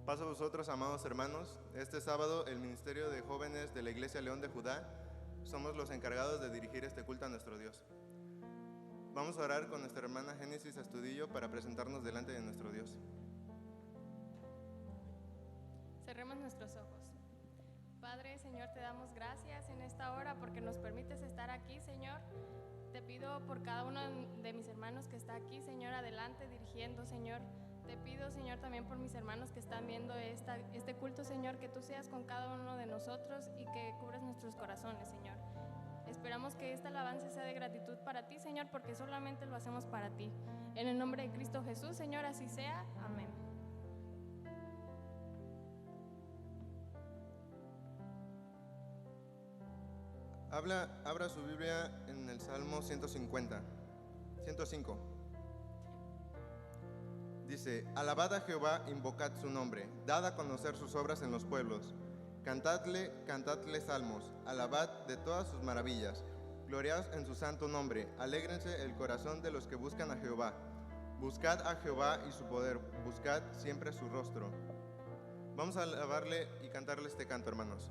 Paso a vosotros, amados hermanos. Este sábado, el Ministerio de Jóvenes de la Iglesia León de Judá somos los encargados de dirigir este culto a nuestro Dios. Vamos a orar con nuestra hermana Génesis Astudillo para presentarnos delante de nuestro Dios. Cerremos nuestros ojos. Padre, Señor, te damos gracias en esta hora porque nos permites estar aquí, Señor. Te pido por cada uno de mis hermanos que está aquí, Señor, adelante dirigiendo, Señor. Te pido, Señor, también por mis hermanos que están viendo este culto, Señor, que tú seas con cada uno de nosotros y que cubras nuestros corazones, Señor. Esperamos que esta alabanza sea de gratitud para ti, Señor, porque solamente lo hacemos para ti. En el nombre de Cristo Jesús, Señor, así sea. Amén. Abra su Biblia en el Salmo 105. Dice: Alabad a Jehová, invocad su nombre, dad a conocer sus obras en los pueblos. Cantadle salmos, alabad de todas sus maravillas. Gloriaos en su santo nombre, alégrense el corazón de los que buscan a Jehová. Buscad a Jehová y su poder, buscad siempre su rostro. Vamos a alabarle y cantarle este canto, hermanos.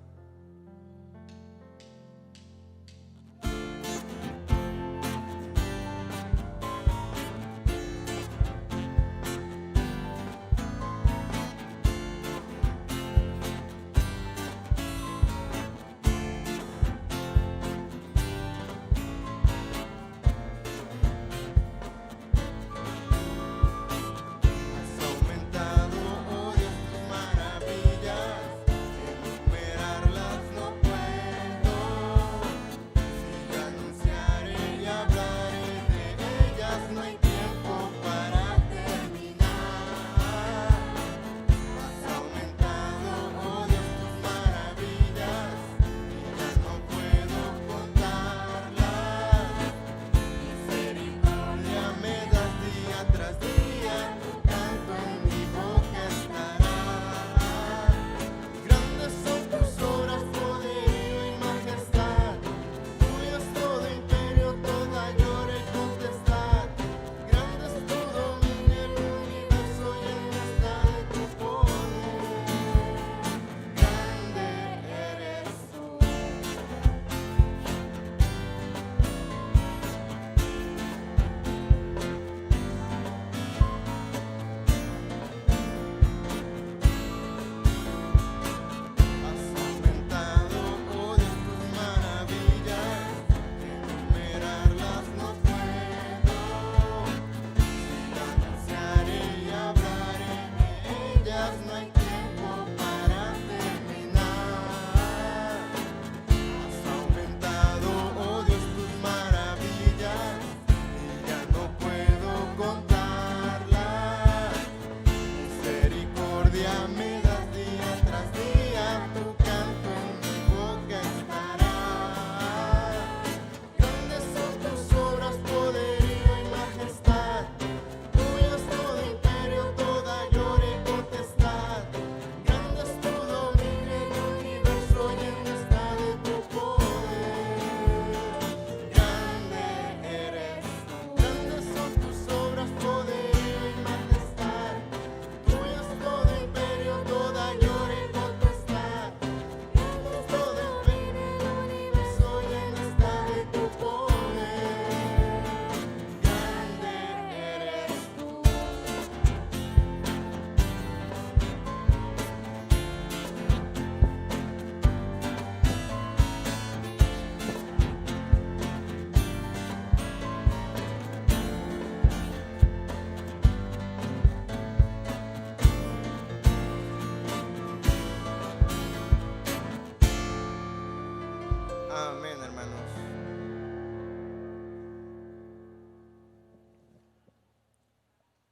Amén, hermanos.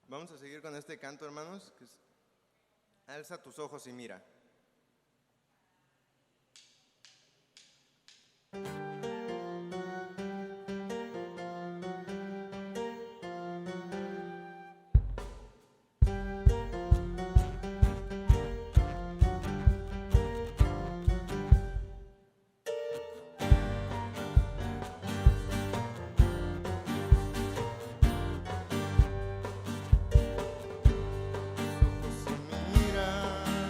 Vamos a seguir con este canto, hermanos, que es Alza tus ojos y mira. Ojos y mira.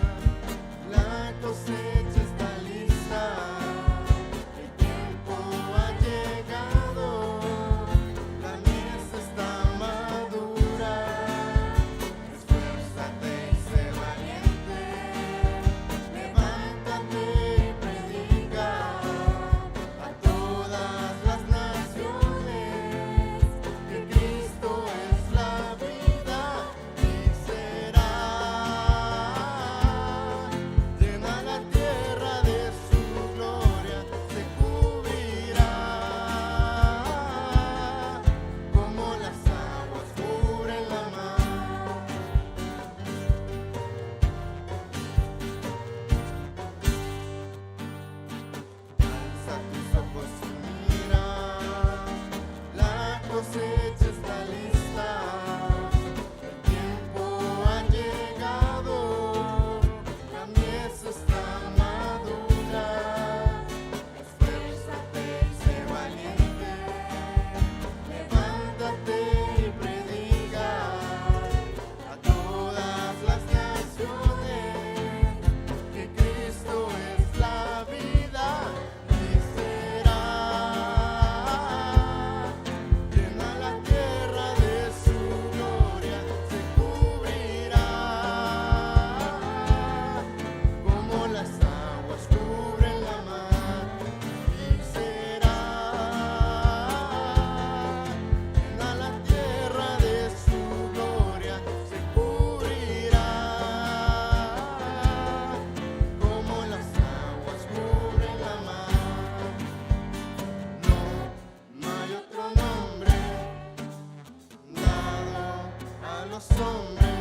los hombres.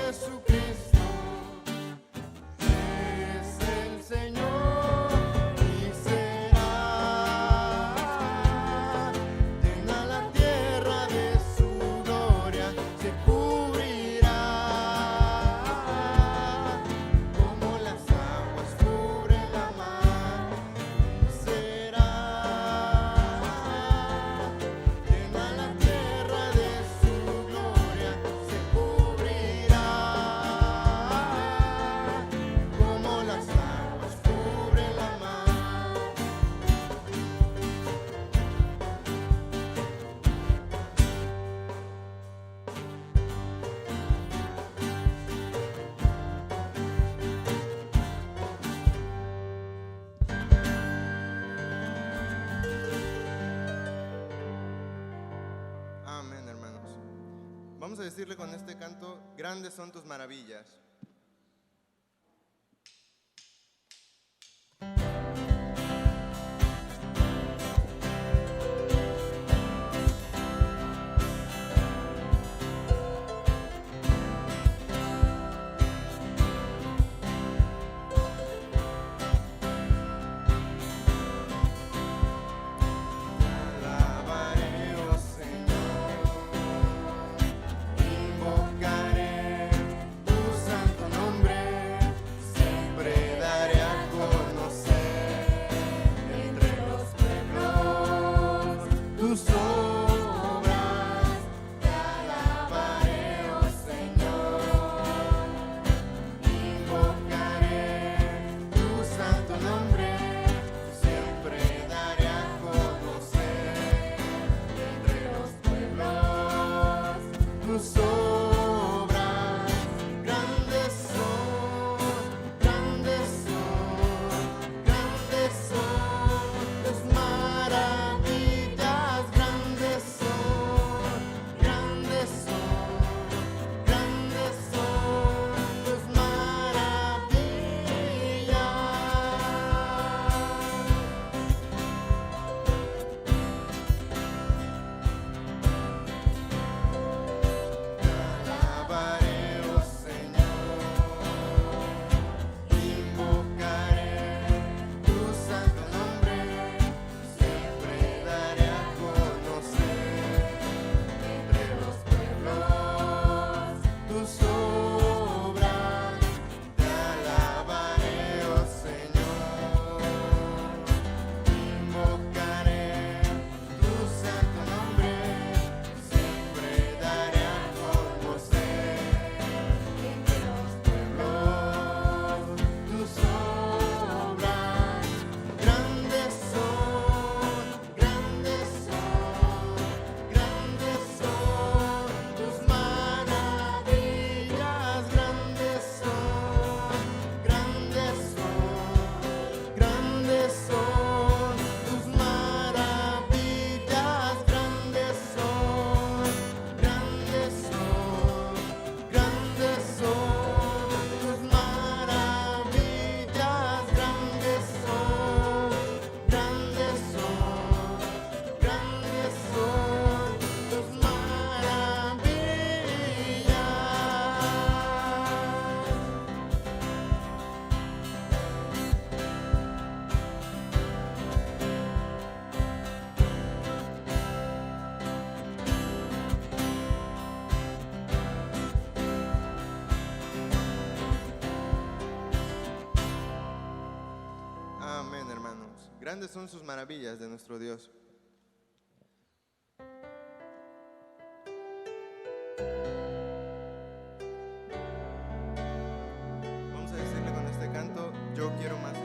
Jesucristo es el Señor y será. Llena la tierra de su gloria, se cubrirá como las aguas cubren la mar. Será. Llena la tierra de su gloria, se cubrirá como las aguas cubren la mar. Amén, hermanos. Vamos a decirle con este canto: grandes son tus maravillas. Alabaré, oh Señor, invocaré tu santo nombre, siempre daré a conocer entre los pueblos tus obras. Te alabaré, oh Señor, invocaré tu santo nombre, siempre daré a conocer entre los pueblos tus obras. Grandes son, grandes son, grandes son tus maravillas. Grandes son, grandes son, grandes son tus maravillas. Alabaré, oh Señor, invocaré tu santo nombre, siempre daré a conocer entre los pueblos tus obras. Te alabaré, oh Señor, invocaré tu santo nombre, siempre daré a conocer entre los pueblos tus obras. Grandes son, grandes son, grandes son tus maravillas. Grandes son, grandes son, grandes son tus maravillas. Grandes son, grandes son, grandes son tus maravillas. Grandes son, grandes son, grandes son tus maravillas. Amén, hermanos. Grandes son sus maravillas de nuestro Dios. Vamos a decirle con este canto: yo quiero más de ti.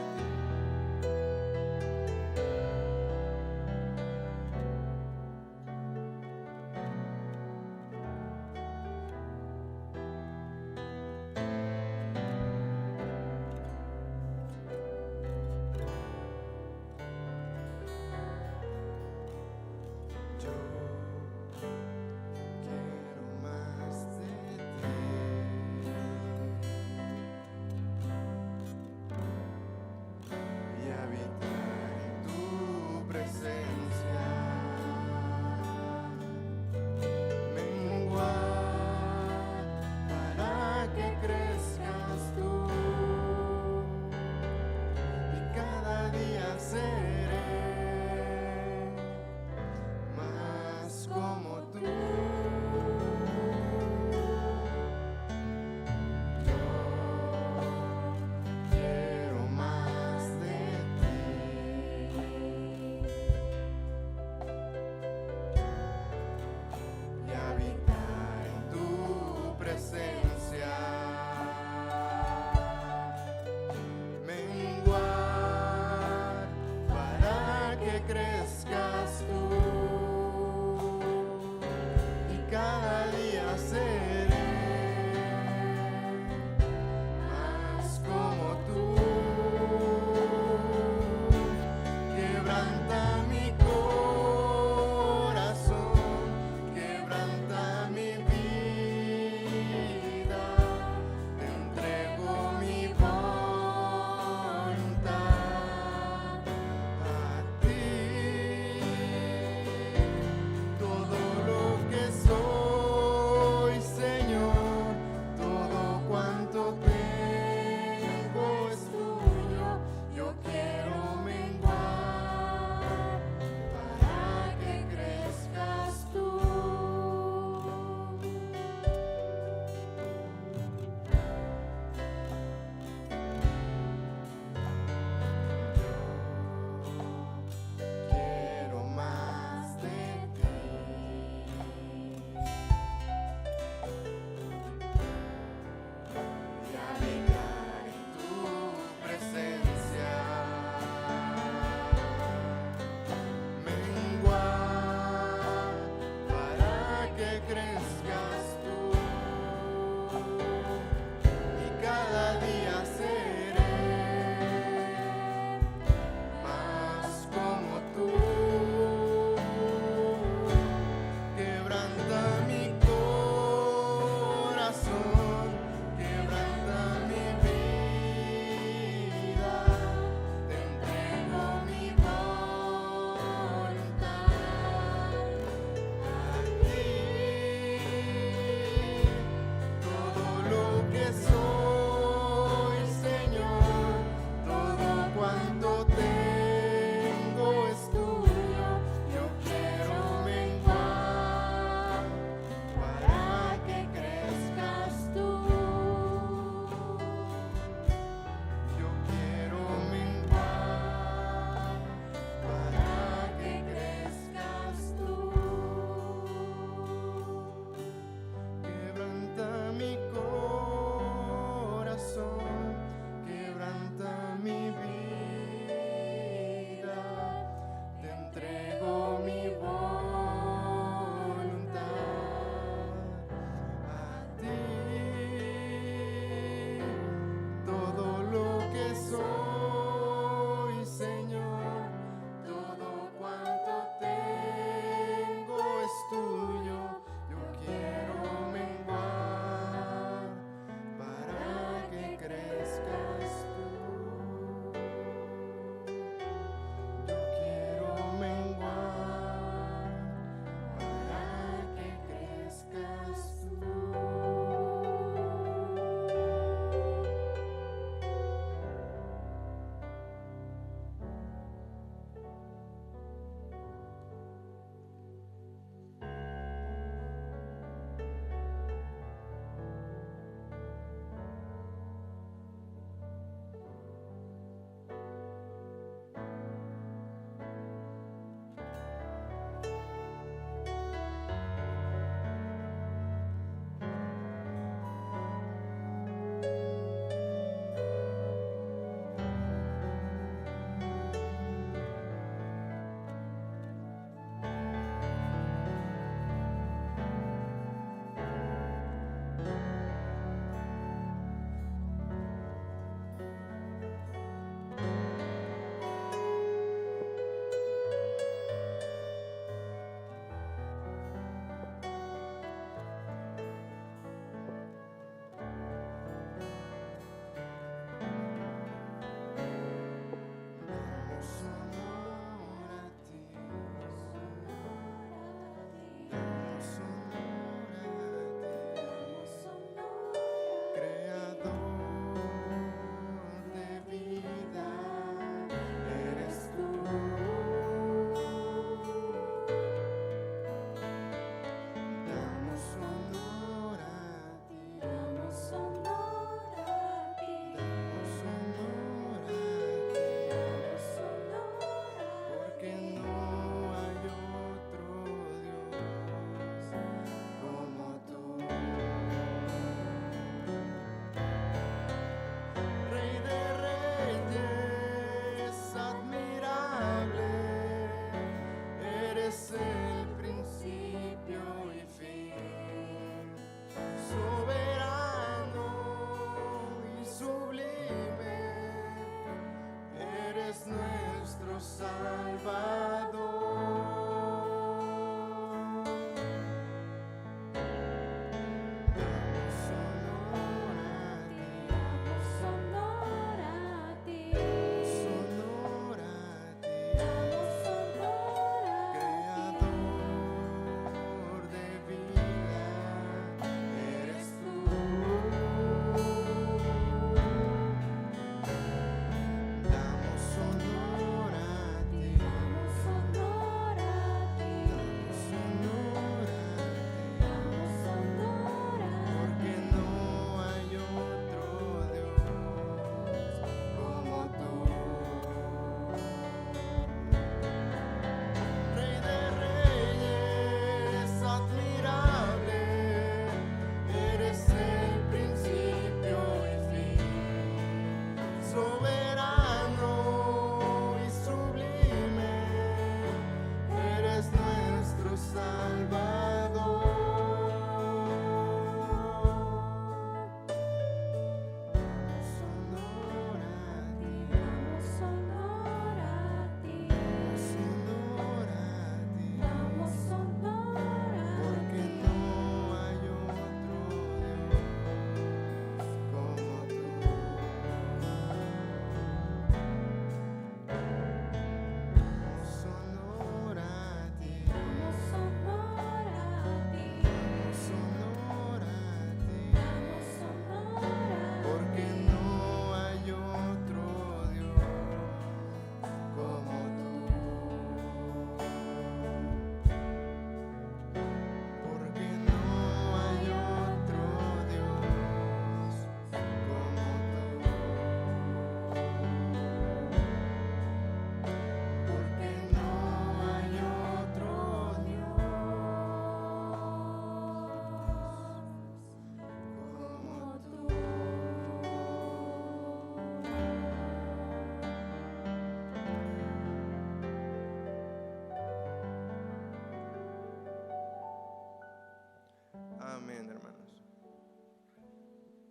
Amén, hermanos.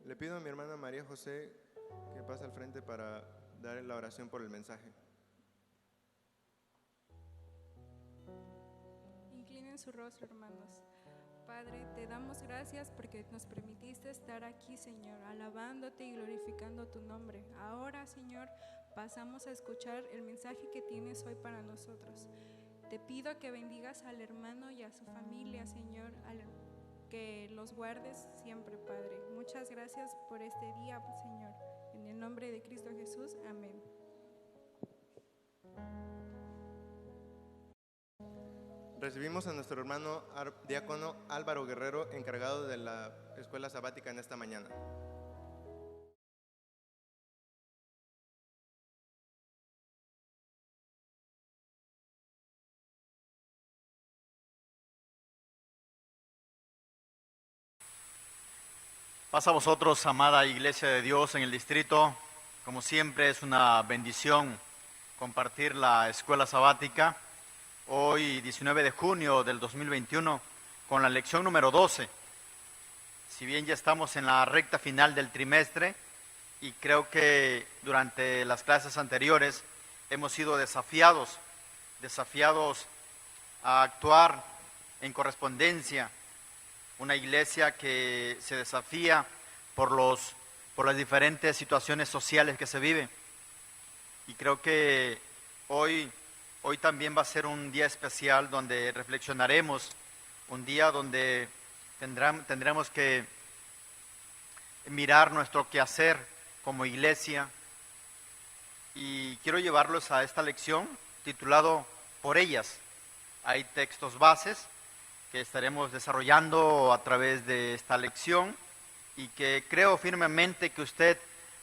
Le pido a mi hermana María José que pase al frente para dar la oración por el mensaje. Inclinen su rostro, hermanos. Padre, te damos gracias porque nos permitiste estar aquí, Señor, alabándote y glorificando tu nombre. Ahora, Señor, pasamos a escuchar el mensaje que tienes hoy para nosotros. Te pido que bendigas al hermano y a su familia, Señor, que los guardes siempre, Padre. Muchas gracias por este día, Señor. En el nombre de Cristo Jesús, amén. Recibimos a nuestro hermano diácono Álvaro Guerrero, encargado de la escuela sabática en esta mañana. Paz a vosotros, amada Iglesia de Dios en el distrito. Como siempre es una bendición compartir la escuela sabática. Hoy, 19 de junio del 2021, con la lección número 12. Si bien ya estamos en la recta final del trimestre, y creo que durante las clases anteriores hemos sido desafiados a actuar en correspondencia. Una iglesia que se desafía por las diferentes situaciones sociales que se viven. Y creo que hoy también va a ser un día especial donde reflexionaremos, un día donde tendremos que mirar nuestro quehacer como iglesia. Y quiero llevarlos a esta lección titulado Por ellas. Hay textos bases que estaremos desarrollando a través de esta lección y que creo firmemente que usted,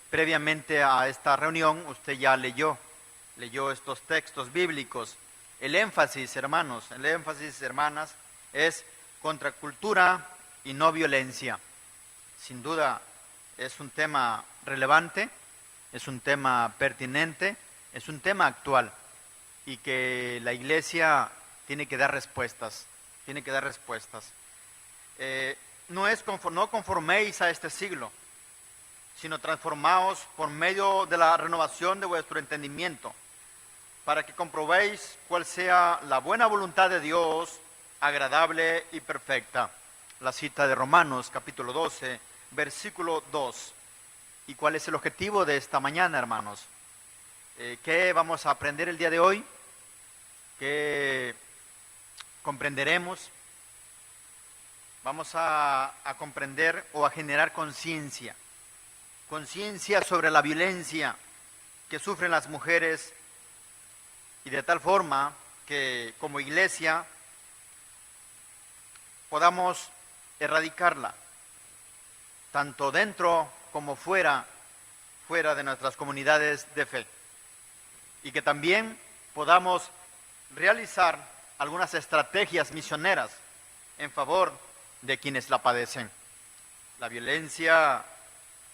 previamente a esta reunión, usted ya leyó estos textos bíblicos. El énfasis, hermanos, hermanas, es contracultura y no violencia. Sin duda es un tema relevante, es un tema pertinente, es un tema actual y que la iglesia tiene que dar respuestas. No conforméis a este siglo, sino transformaos por medio de la renovación de vuestro entendimiento, para que comprobéis cuál sea la buena voluntad de Dios, agradable y perfecta. La cita de Romanos, capítulo 12, versículo 2. ¿Y cuál es el objetivo de esta mañana, hermanos? ¿Qué vamos a aprender el día de hoy? ¿Qué comprenderemos? Vamos a comprender o a generar conciencia sobre la violencia que sufren las mujeres, y de tal forma que como iglesia podamos erradicarla, tanto dentro como fuera de nuestras comunidades de fe, y que también podamos realizar algunas estrategias misioneras en favor de quienes la padecen. La violencia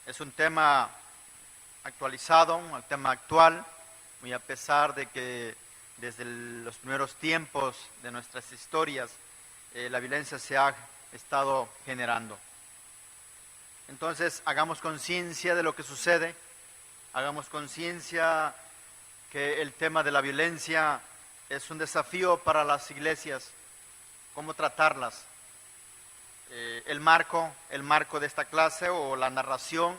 es un tema actualizado, un tema actual, muy a pesar de que desde los primeros tiempos de nuestras historias la violencia se ha estado generando. Entonces, hagamos conciencia de lo que sucede, hagamos conciencia que el tema de la violencia es un desafío para las iglesias, cómo tratarlas. El marco de esta clase o la narración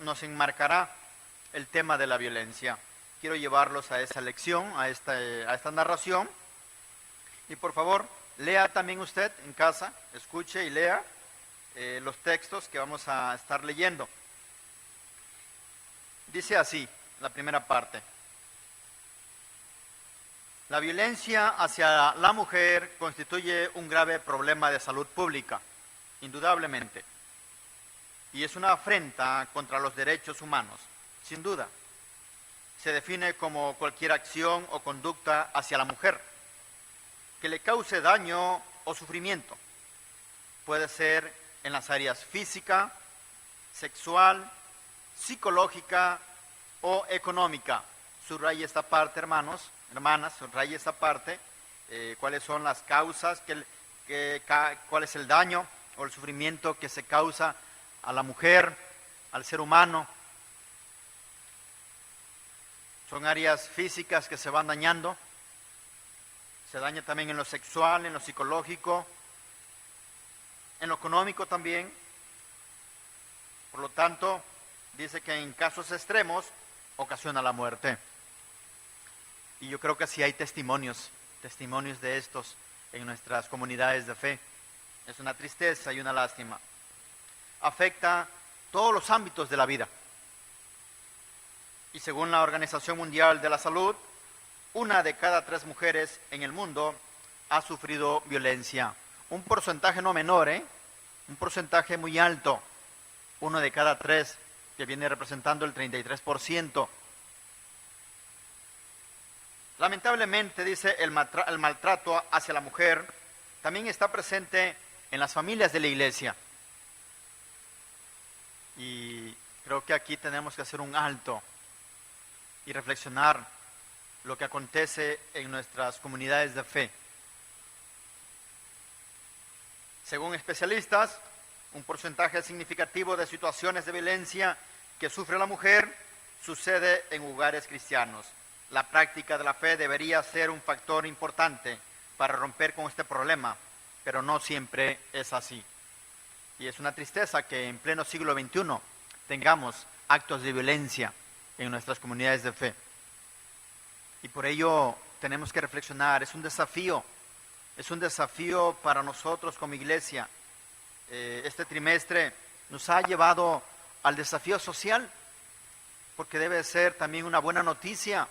nos enmarcará el tema de la violencia. Quiero llevarlos a esa lección, a esta narración. Y por favor, lea también usted en casa, escuche y lea los textos que vamos a estar leyendo. Dice así, la primera parte. La violencia hacia la mujer constituye un grave problema de salud pública, indudablemente, y es una afrenta contra los derechos humanos, sin duda. Se define como cualquier acción o conducta hacia la mujer que le cause daño o sufrimiento. Puede ser en las áreas física, sexual, psicológica o económica. Subraya esta parte, hermanos, hermanas, subraya esta parte, cuáles son las causas, cuál es el daño o el sufrimiento que se causa a la mujer, al ser humano. Son áreas físicas que se van dañando. Se daña también en lo sexual, en lo psicológico, en lo económico también. Por lo tanto, dice que en casos extremos ocasiona la muerte. Y yo creo que sí hay testimonios de estos en nuestras comunidades de fe. Es una tristeza y una lástima. Afecta todos los ámbitos de la vida. Y según la Organización Mundial de la Salud, 1 de cada 3 mujeres en el mundo ha sufrido violencia. Un porcentaje no menor, un porcentaje muy alto. 1 de cada 3, que viene representando el 33%. Lamentablemente, dice, el maltrato hacia la mujer también está presente en las familias de la iglesia. Y creo que aquí tenemos que hacer un alto y reflexionar lo que acontece en nuestras comunidades de fe. Según especialistas, un porcentaje significativo de situaciones de violencia que sufre la mujer sucede en hogares cristianos. La práctica de la fe debería ser un factor importante para romper con este problema, pero no siempre es así. Y es una tristeza que en pleno siglo XXI tengamos actos de violencia en nuestras comunidades de fe. Y por ello tenemos que reflexionar, es un desafío para nosotros como iglesia. Este trimestre nos ha llevado al desafío social, porque debe ser también una buena noticia.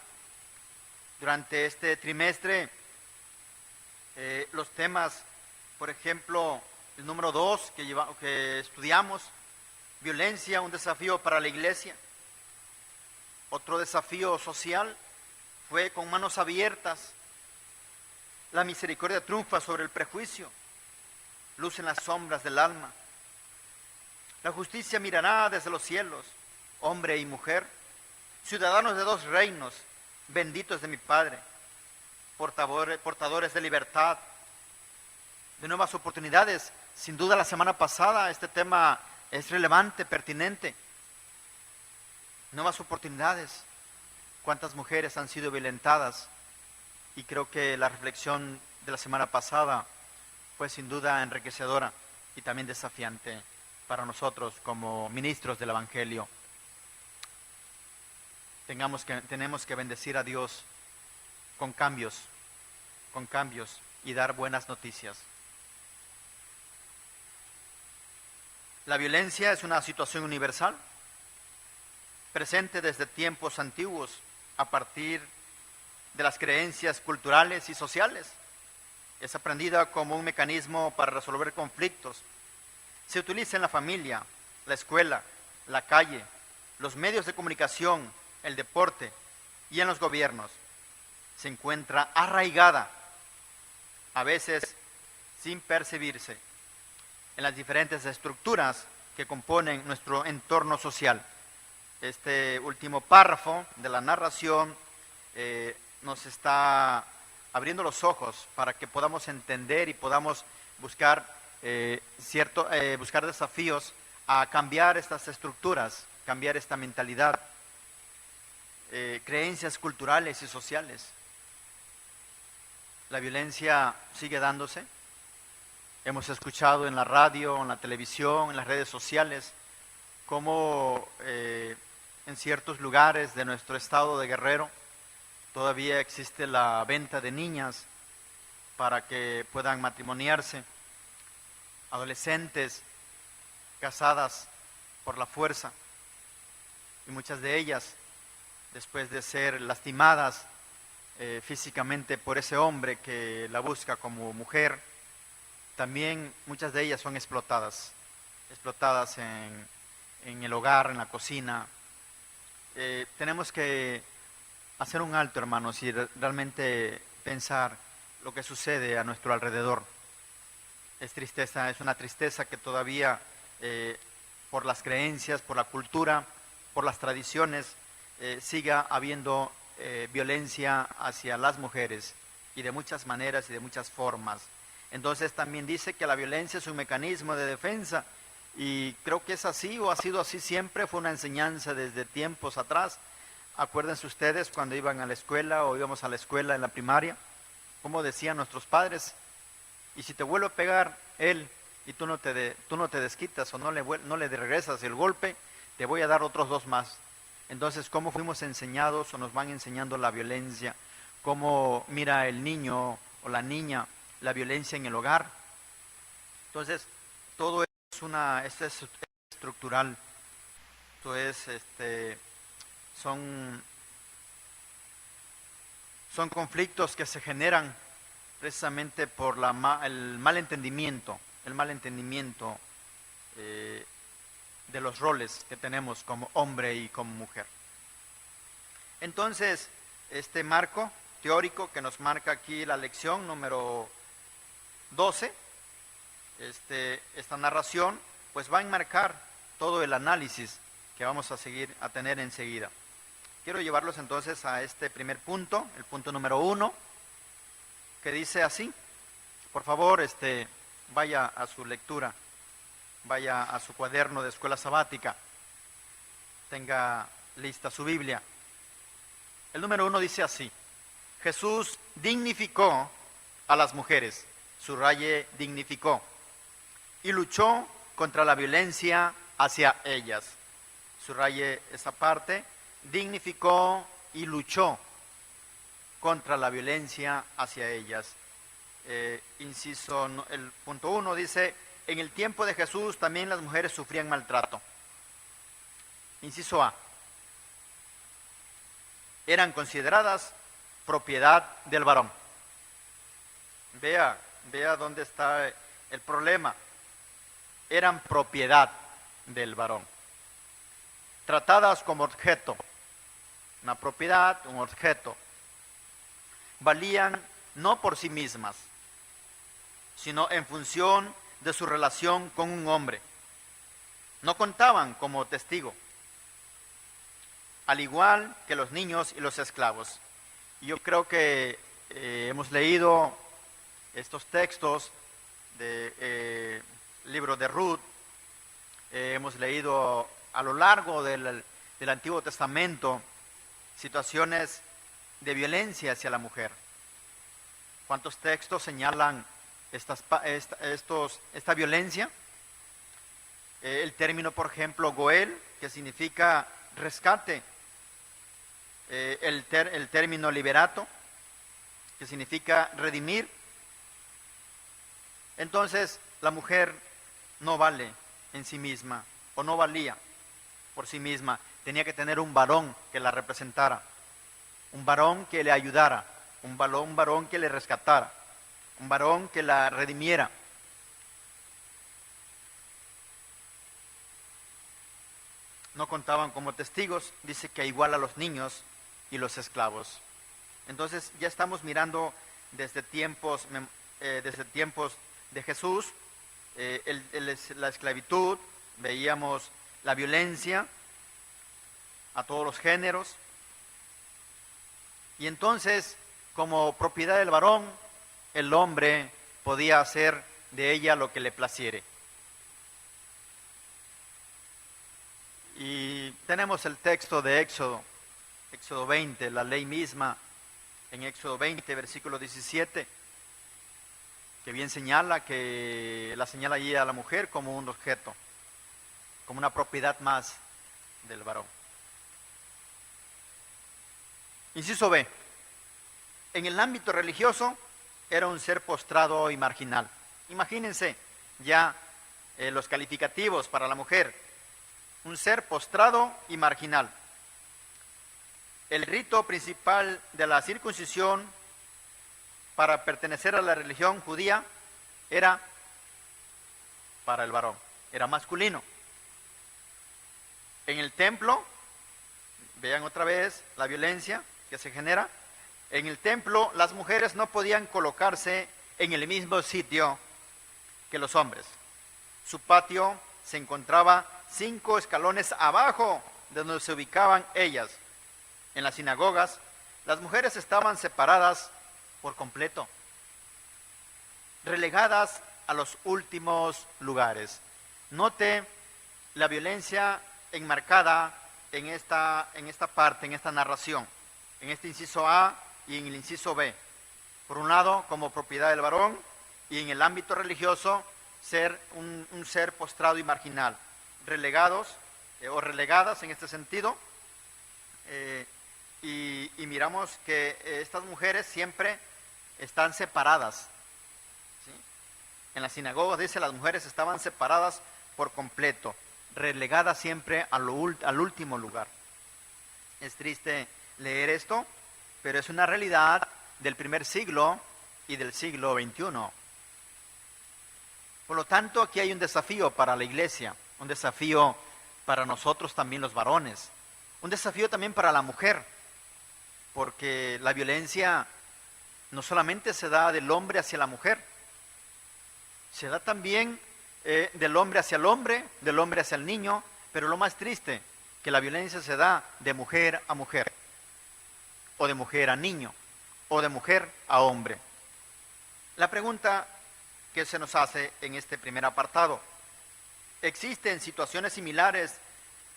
Durante este trimestre, los temas, por ejemplo, el número 2 que estudiamos, violencia, un desafío para la iglesia. Otro desafío social fue con manos abiertas. La misericordia triunfa sobre el prejuicio. Luz en las sombras del alma. La justicia mirará desde los cielos, hombre y mujer, ciudadanos de 2 reinos, benditos de mi Padre, portadores de libertad, de nuevas oportunidades. Sin duda la semana pasada este tema es relevante, pertinente. Nuevas oportunidades. ¿Cuántas mujeres han sido violentadas? Y creo que la reflexión de la semana pasada fue sin duda enriquecedora y también desafiante para nosotros como ministros del Evangelio. Tenemos que bendecir a Dios con cambios y dar buenas noticias. La violencia es una situación universal, presente desde tiempos antiguos a partir de las creencias culturales y sociales. Es aprendida como un mecanismo para resolver conflictos. Se utiliza en la familia, la escuela, la calle, los medios de comunicación, el deporte y en los gobiernos. Se encuentra arraigada, a veces sin percibirse, en las diferentes estructuras que componen nuestro entorno social. Este último párrafo de la narración nos está abriendo los ojos para que podamos entender y podamos buscar buscar desafíos a cambiar estas estructuras, cambiar esta mentalidad, creencias culturales y sociales. La violencia sigue dándose. Hemos escuchado en la radio, en la televisión, en las redes sociales, cómo en ciertos lugares de nuestro estado de Guerrero todavía existe la venta de niñas para que puedan matrimoniarse, adolescentes casadas por la fuerza, y muchas de ellas, después de ser lastimadas físicamente por ese hombre que la busca como mujer, también muchas de ellas son explotadas en el hogar, en la cocina. Tenemos que hacer un alto, hermanos, y realmente pensar lo que sucede a nuestro alrededor. Es tristeza, es una tristeza que todavía por las creencias, por la cultura, por las tradiciones, siga habiendo violencia hacia las mujeres, y de muchas maneras y de muchas formas. Entonces también dice que la violencia es un mecanismo de defensa, y creo que es así o ha sido así siempre, fue una enseñanza desde tiempos atrás. Acuérdense ustedes cuando iban a la escuela o íbamos a la escuela en la primaria, como decían nuestros padres, y si te vuelve a pegar él y tú no te desquitas o no le regresas el golpe, te voy a dar otros 2 más. Entonces, ¿cómo fuimos enseñados o nos van enseñando la violencia? ¿Cómo mira el niño o la niña la violencia en el hogar? Entonces, todo esto es estructural. Esto es, son conflictos que se generan precisamente por el mal entendimiento de los roles que tenemos como hombre y como mujer. Entonces, este marco teórico que nos marca aquí la lección número 12, esta narración, pues va a enmarcar todo el análisis que vamos a seguir a tener enseguida. Quiero llevarlos entonces a este primer punto, el punto número 1, que dice así. Por favor, vaya a su lectura, vaya a su cuaderno de escuela sabática, tenga lista su Biblia. El número 1 dice así: Jesús dignificó a las mujeres, subraye dignificó, y luchó contra la violencia hacia ellas. Subraye esa parte, dignificó y luchó contra la violencia hacia ellas. Inciso, el punto 1 dice: en el tiempo de Jesús también las mujeres sufrían maltrato. Inciso A: eran consideradas propiedad del varón. Vea dónde está el problema. Eran propiedad del varón. Tratadas como objeto. Una propiedad, un objeto. Valían no por sí mismas, sino en función de su relación con un hombre. No contaban como testigo, al igual que los niños y los esclavos. Yo creo que hemos leído estos textos del libro de Ruth, hemos leído a lo largo del Antiguo Testamento situaciones de violencia hacia la mujer. ¿Cuántos textos señalan esta violencia? El término, por ejemplo, Goel, que significa rescate. El término liberato, que significa redimir. Entonces, la mujer no vale en sí misma, o no valía por sí misma. Tenía que tener un varón que la representara, un varón que le ayudara, un varón que le rescatara, un varón que la redimiera. No contaban como testigos, dice que igual a los niños y los esclavos. Entonces ya estamos mirando desde tiempos de Jesús, la esclavitud, veíamos la violencia a todos los géneros, y entonces como propiedad del varón, el hombre podía hacer de ella lo que le placiere. Y tenemos el texto de Éxodo 20, la ley misma, en Éxodo 20, versículo 17, que bien señala allí a la mujer como un objeto, como una propiedad más del varón. Inciso B: en el ámbito religioso era un ser postrado y marginal. Imagínense ya los calificativos para la mujer: un ser postrado y marginal. El rito principal de la circuncisión para pertenecer a la religión judía era para el varón, era masculino. En el templo, vean otra vez la violencia que se genera. En el templo las mujeres no podían colocarse en el mismo sitio que los hombres. Su patio se encontraba 5 escalones abajo de donde se ubicaban ellas. En las sinagogas, las mujeres estaban separadas por completo. relegadas a los últimos lugares. Note la violencia enmarcada en esta parte, en esta narración, en este inciso A y en el inciso B. Por un lado, como propiedad del varón, y en el ámbito religioso, ser un ser postrado y marginal, relegados o relegadas en este sentido. Y miramos que estas mujeres siempre están separadas, ¿sí? En las sinagogas dice las mujeres estaban separadas por completo, relegadas siempre al último lugar. Es triste leer esto, pero es una realidad del primer siglo y del siglo XXI. Por lo tanto, aquí hay un desafío para la iglesia, un desafío para nosotros también los varones, un desafío también para la mujer, porque la violencia no solamente se da del hombre hacia la mujer, se da también del hombre hacia el hombre, del hombre hacia el niño, pero lo más triste, que la violencia se da de mujer a mujer, o de mujer a niño, o de mujer a hombre. La pregunta que se nos hace en este primer apartado: ¿existen situaciones similares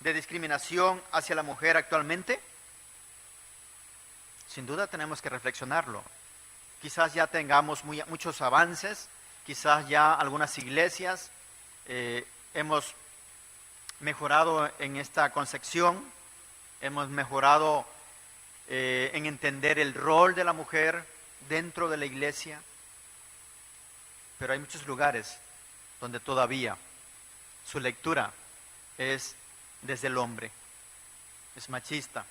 de discriminación hacia la mujer actualmente? Sin duda tenemos que reflexionarlo. Quizás ya tengamos muchos avances, quizás ya algunas iglesias hemos mejorado en esta concepción, hemos mejorado en entender el rol de la mujer dentro de la iglesia, pero hay muchos lugares donde todavía su lectura es desde el hombre, es machista,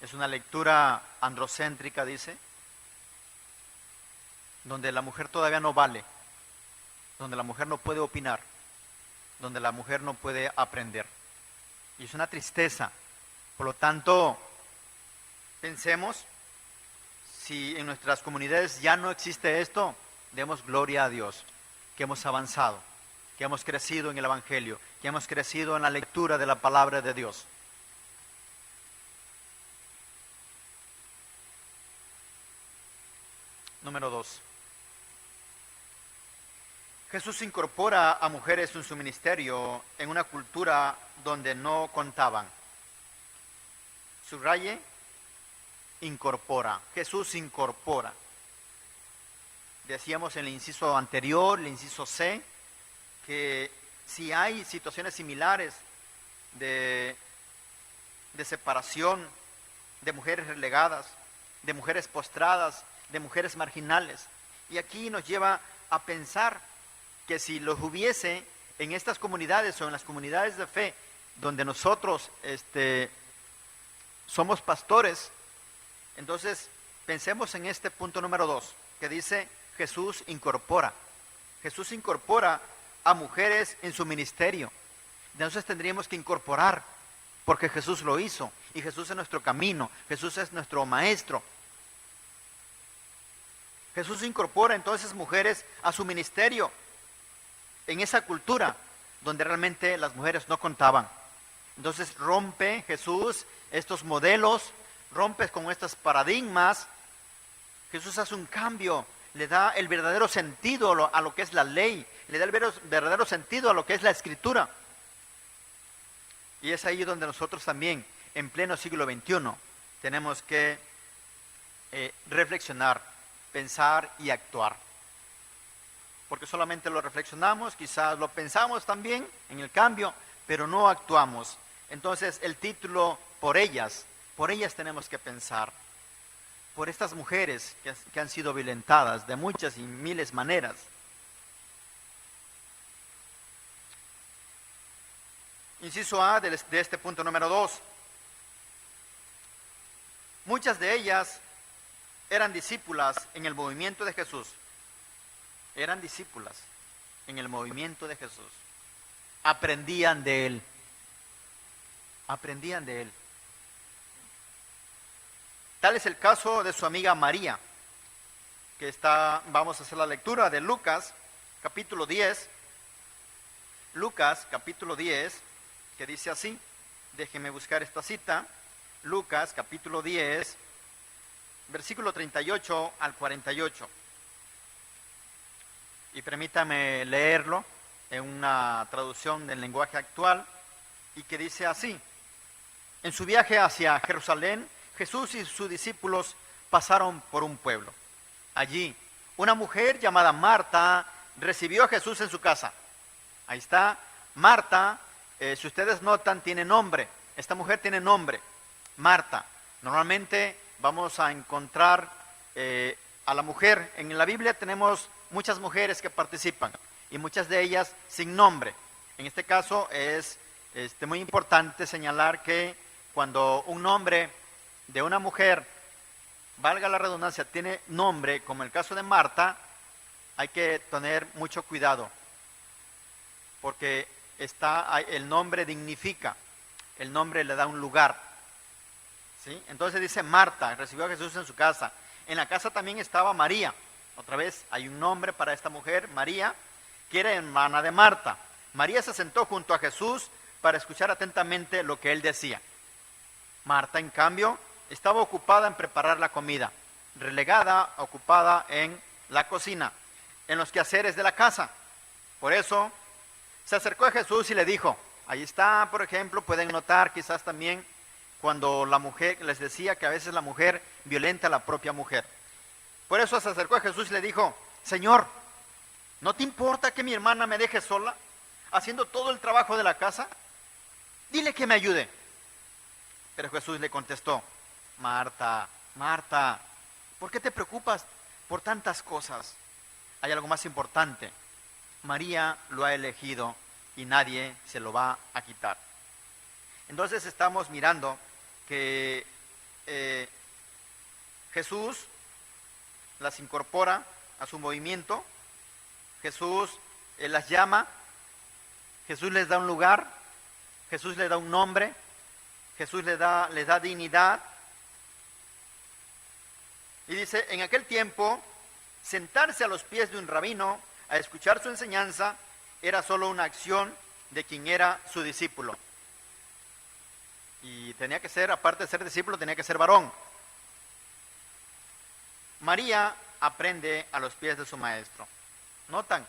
es una lectura androcéntrica, dice, donde la mujer todavía no vale, donde la mujer no puede opinar, donde la mujer no puede aprender. Y es una tristeza. Por lo tanto, pensemos, si en nuestras comunidades ya no existe esto, demos gloria a Dios, que hemos avanzado, que hemos crecido en el Evangelio, que hemos crecido en la lectura de la palabra de Dios. Número 2. Jesús incorpora a mujeres en su ministerio en una cultura donde no contaban. Subraye, incorpora. Jesús incorpora. Decíamos en el inciso anterior, el inciso C, que si hay situaciones similares de separación, de mujeres relegadas, de mujeres postradas, de mujeres marginales. Y aquí nos lleva a pensar que si los hubiese en estas comunidades o en las comunidades de fe donde nosotros somos pastores, entonces pensemos en este punto número 2, que dice Jesús incorpora. Jesús incorpora a mujeres en su ministerio. Entonces tendríamos que incorporar, porque Jesús lo hizo, y Jesús es nuestro camino, Jesús es nuestro maestro. Jesús incorpora entonces mujeres a su ministerio en esa cultura donde realmente las mujeres no contaban. Entonces rompe Jesús estos modelos, rompe con estos paradigmas. Jesús hace un cambio, le da el verdadero sentido a lo que es la ley, le da el verdadero sentido a lo que es la escritura. Y es ahí donde nosotros también, en pleno siglo XXI, tenemos que reflexionar, pensar y actuar. Porque solamente lo reflexionamos, quizás lo pensamos también en el cambio, pero no actuamos. Entonces el título, por ellas tenemos que pensar. Por estas mujeres que han sido violentadas de muchas y miles maneras. Inciso A de este punto número 2. Muchas de ellas eran discípulas en el movimiento de Jesús. Eran discípulas en el movimiento de Jesús. Aprendían de Él. Aprendían de Él. Tal es el caso de su amiga María, que vamos a hacer la lectura de Lucas, capítulo 10. Lucas, capítulo 10, que dice así. Déjenme buscar esta cita. Lucas, capítulo 10, versículo 38 al 48. y permítame leerlo en una traducción del lenguaje actual, y que dice así: en su viaje hacia Jerusalén, Jesús y sus discípulos pasaron por un pueblo. Allí, una mujer llamada Marta recibió a Jesús en su casa. Ahí está, Marta, si ustedes notan, tiene nombre. Esta mujer tiene nombre, Marta. Normalmente vamos a encontrar a la mujer. En la Biblia tenemos muchas mujeres que participan y muchas de ellas sin nombre. En este caso es muy importante señalar que cuando un nombre de una mujer, valga la redundancia, tiene nombre, como el caso de Marta, hay que tener mucho cuidado, porque el nombre dignifica, el nombre le da un lugar, ¿sí? Entonces dice Marta, recibió a Jesús en su casa. En la casa también estaba María. Otra vez hay un nombre para esta mujer, María, que era hermana de Marta. María se sentó junto a Jesús para escuchar atentamente lo que él decía. Marta, en cambio, estaba ocupada en preparar la comida, relegada, ocupada en la cocina, en los quehaceres de la casa. Por eso se acercó a Jesús y le dijo, ahí está, por ejemplo, pueden notar quizás también cuando la mujer, les decía que a veces la mujer violenta a la propia mujer. Por eso se acercó a Jesús y le dijo, Señor, ¿no te importa que mi hermana me deje sola, haciendo todo el trabajo de la casa? Dile que me ayude. Pero Jesús le contestó, Marta, Marta, ¿por qué te preocupas por tantas cosas? Hay algo más importante. María lo ha elegido y nadie se lo va a quitar. Entonces estamos mirando que Jesús las incorpora a su movimiento, Jesús las llama, Jesús les da un lugar, Jesús les da un nombre, Jesús les da dignidad. Y dice, en aquel tiempo, sentarse a los pies de un rabino a escuchar su enseñanza era solo una acción de quien era su discípulo. Y tenía que ser, aparte de ser discípulo, tenía que ser varón. María aprende a los pies de su maestro. ¿Notan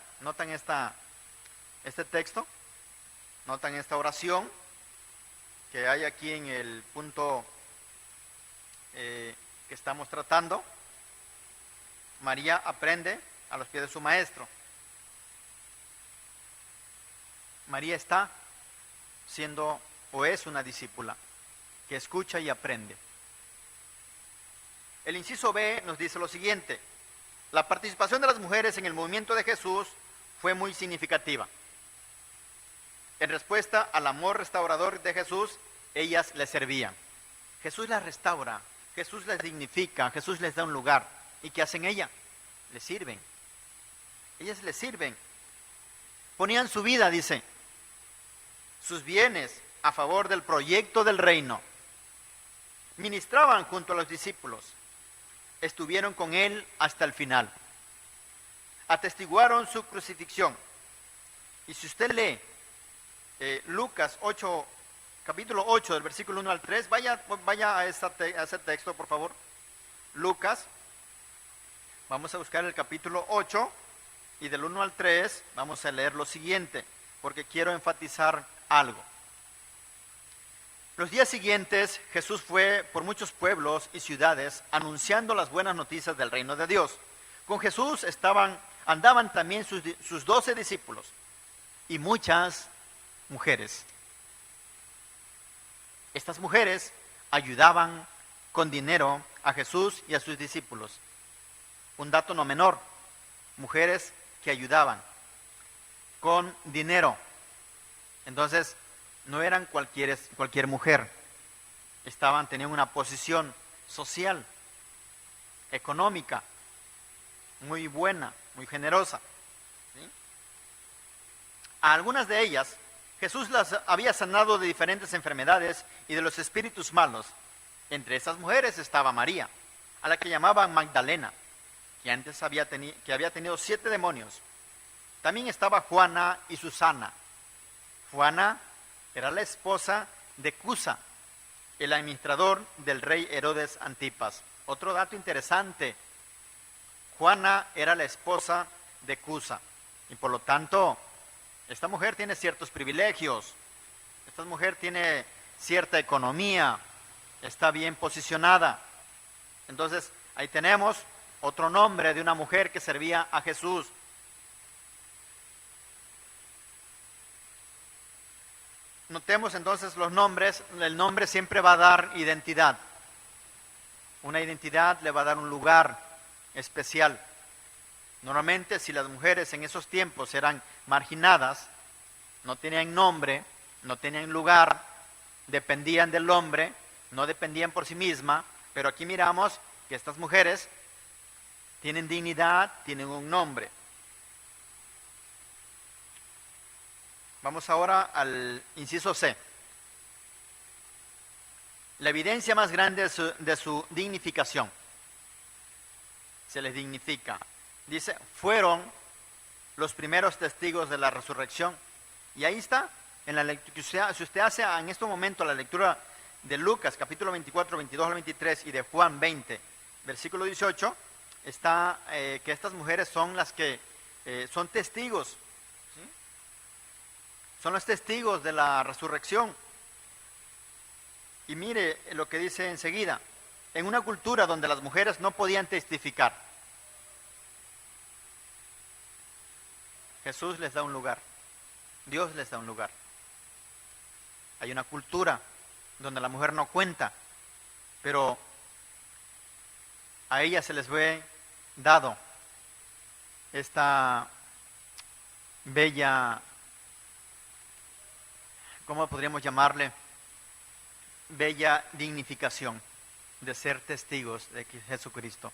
este texto? ¿Notan esta oración que hay aquí en el punto que estamos tratando? María aprende a los pies de su maestro. María está siendo o es una discípula que escucha y aprende. El inciso B nos dice lo siguiente: la participación de las mujeres en el movimiento de Jesús fue muy significativa. En respuesta al amor restaurador de Jesús, ellas le servían. Jesús las restaura, Jesús les dignifica, Jesús les da un lugar. ¿Y qué hacen ellas? Le sirven. Ellas le sirven. Ponían su vida, dice, sus bienes a favor del proyecto del reino. Ministraban junto a los discípulos. Estuvieron con él hasta el final. Atestiguaron su crucifixión. Y si usted lee Lucas 8, capítulo 8, del versículo 1 al 3, vaya a ese texto, por favor. Lucas, vamos a buscar el capítulo 8, y del 1 al 3 vamos a leer lo siguiente, porque quiero enfatizar algo. Los días siguientes, Jesús fue por muchos pueblos y ciudades anunciando las buenas noticias del reino de Dios. Con Jesús andaban también sus 12 discípulos y muchas mujeres. Estas mujeres ayudaban con dinero a Jesús y a sus discípulos. Un dato no menor, mujeres que ayudaban con dinero. Entonces, no eran cualquier mujer. Tenían una posición social, económica, muy buena, muy generosa. ¿Sí? A algunas de ellas, Jesús las había sanado de diferentes enfermedades y de los espíritus malos. Entre esas mujeres estaba María, a la que llamaban Magdalena, que antes había tenido 7 demonios. También estaba Juana y Susana. Juana era la esposa de Cusa, el administrador del rey Herodes Antipas. Otro dato interesante: Juana era la esposa de Cusa. Y por lo tanto, esta mujer tiene ciertos privilegios, esta mujer tiene cierta economía, está bien posicionada. Entonces, ahí tenemos otro nombre de una mujer que servía a Jesús. Notemos entonces los nombres. El nombre siempre va a dar identidad. Una identidad le va a dar un lugar especial. Normalmente, si las mujeres en esos tiempos eran marginadas, no tenían nombre, no tenían lugar, dependían del hombre, no dependían por sí mismas, pero aquí miramos que estas mujeres tienen dignidad, tienen un nombre. Vamos ahora al inciso C. La evidencia más grande de su dignificación. Se les dignifica. Dice, fueron los primeros testigos de la resurrección. Y ahí está, en la lectura, si usted hace en este momento la lectura de Lucas, capítulo 24, 22 al 23, y de Juan 20, versículo 18, está que estas mujeres son las que son testigos. Son los testigos de la resurrección. Y mire lo que dice enseguida. En una cultura donde las mujeres no podían testificar, Jesús les da un lugar. Dios les da un lugar. Hay una cultura donde la mujer no cuenta, pero a ella se les ve dado esta bella, ¿cómo podríamos llamarle? Bella dignificación de ser testigos de Jesucristo.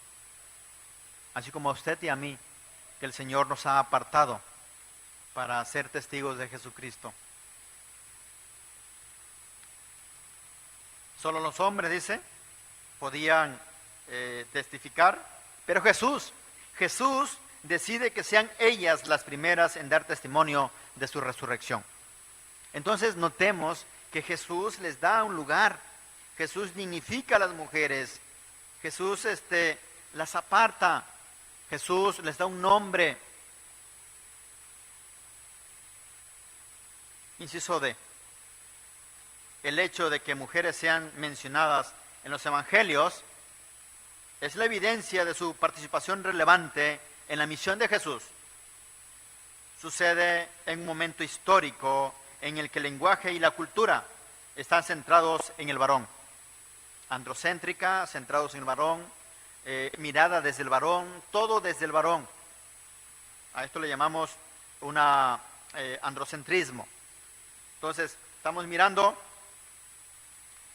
Así como a usted y a mí, que el Señor nos ha apartado para ser testigos de Jesucristo. Solo los hombres, dice, podían testificar, pero Jesús decide que sean ellas las primeras en dar testimonio de su resurrección. Entonces notemos que Jesús les da un lugar, Jesús dignifica a las mujeres, Jesús las aparta, Jesús les da un nombre. Inciso D. El hecho de que mujeres sean mencionadas en los evangelios es la evidencia de su participación relevante en la misión de Jesús. Sucede en un momento histórico en el que el lenguaje y la cultura están centrados en el varón. Androcéntrica, centrados en el varón, mirada desde el varón, todo desde el varón. A esto le llamamos un androcentrismo. Entonces, estamos mirando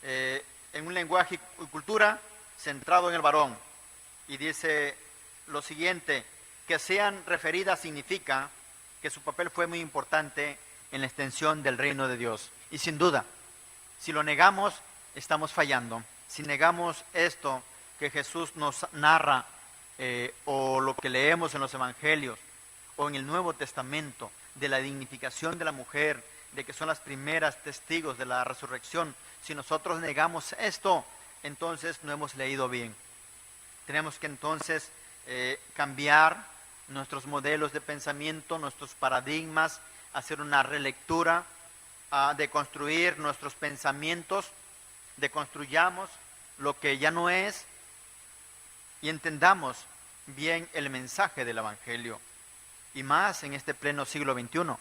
en un lenguaje y cultura centrado en el varón. Y dice lo siguiente, que sean referidas significa que su papel fue muy importante en la extensión del reino de Dios. Y sin duda, si lo negamos, estamos fallando. Si negamos esto que Jesús nos narra, o lo que leemos en los evangelios, o en el Nuevo Testamento, de la dignificación de la mujer, de que son las primeras testigos de la resurrección, si nosotros negamos esto, entonces no hemos leído bien. Tenemos que entonces cambiar nuestros modelos de pensamiento, nuestros paradigmas, hacer una relectura, de construir nuestros pensamientos, deconstruyamos lo que ya no es y entendamos bien el mensaje del Evangelio. Y más en este pleno siglo XXI.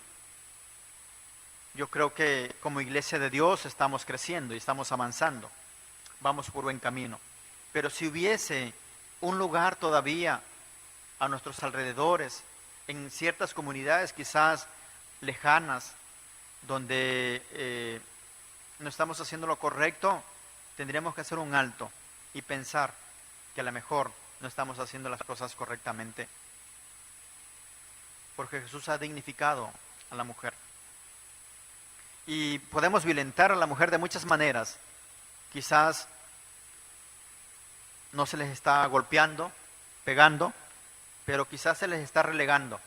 Yo creo que como iglesia de Dios estamos creciendo y estamos avanzando. Vamos por buen camino. Pero si hubiese un lugar todavía a nuestros alrededores, en ciertas comunidades quizás lejanas, donde no estamos haciendo lo correcto, tendríamos que hacer un alto y pensar que a lo mejor no estamos haciendo las cosas correctamente. Porque Jesús ha dignificado a la mujer. Y podemos violentar a la mujer de muchas maneras. Quizás no se les está golpeando, pegando, pero quizás se les está relegando.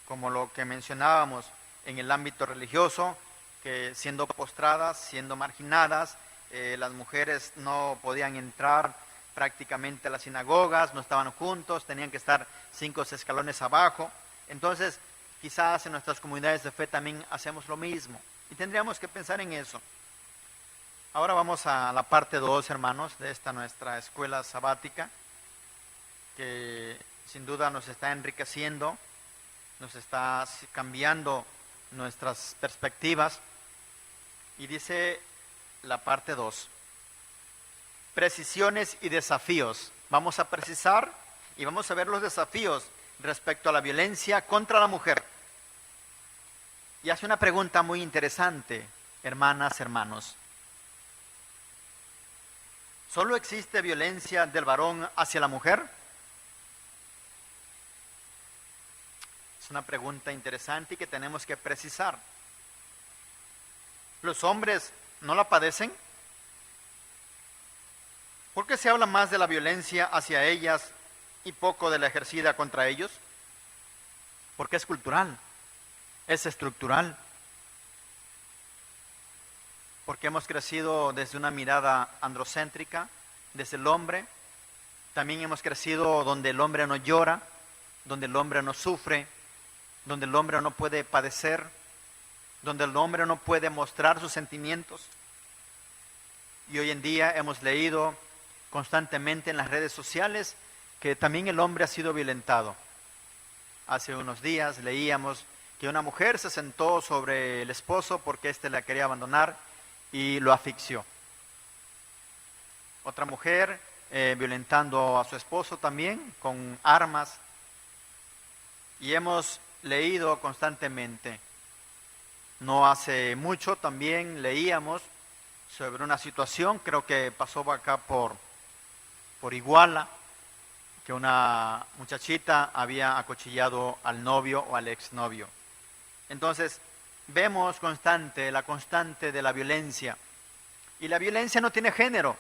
Como lo que mencionábamos en el ámbito religioso, que siendo postradas, siendo marginadas, las mujeres no podían entrar prácticamente a las sinagogas, no estaban juntos, tenían que estar 5 escalones abajo. Entonces, quizás en nuestras comunidades de fe también hacemos lo mismo. Y tendríamos que pensar en eso. Ahora vamos a la parte 2, hermanos, de esta nuestra escuela sabática, que sin duda nos está enriqueciendo, nos está cambiando nuestras perspectivas. Y dice la parte 2, precisiones y desafíos. Vamos a precisar y vamos a ver los desafíos respecto a la violencia contra la mujer. Y hace una pregunta muy interesante, hermanas, hermanos. ¿Solo existe violencia del varón hacia la mujer? Es una pregunta interesante y que tenemos que precisar. ¿Los hombres no la padecen? ¿Por qué se habla más de la violencia hacia ellas y poco de la ejercida contra ellos? Porque es cultural, es estructural. Porque hemos crecido desde una mirada androcéntrica, desde el hombre. También hemos crecido donde el hombre no llora, donde el hombre no sufre, donde el hombre no puede padecer, donde el hombre no puede mostrar sus sentimientos. Y hoy en día hemos leído constantemente en las redes sociales que también el hombre ha sido violentado. Hace unos días leíamos que una mujer se sentó sobre el esposo porque éste la quería abandonar y lo asfixió. Otra mujer violentando a su esposo también con armas. Y hemos leído constantemente. No hace mucho también leíamos sobre una situación, creo que pasó acá por Iguala, que una muchachita había acuchillado al novio o al exnovio. Entonces, vemos la constante de la violencia. Y la violencia no tiene género.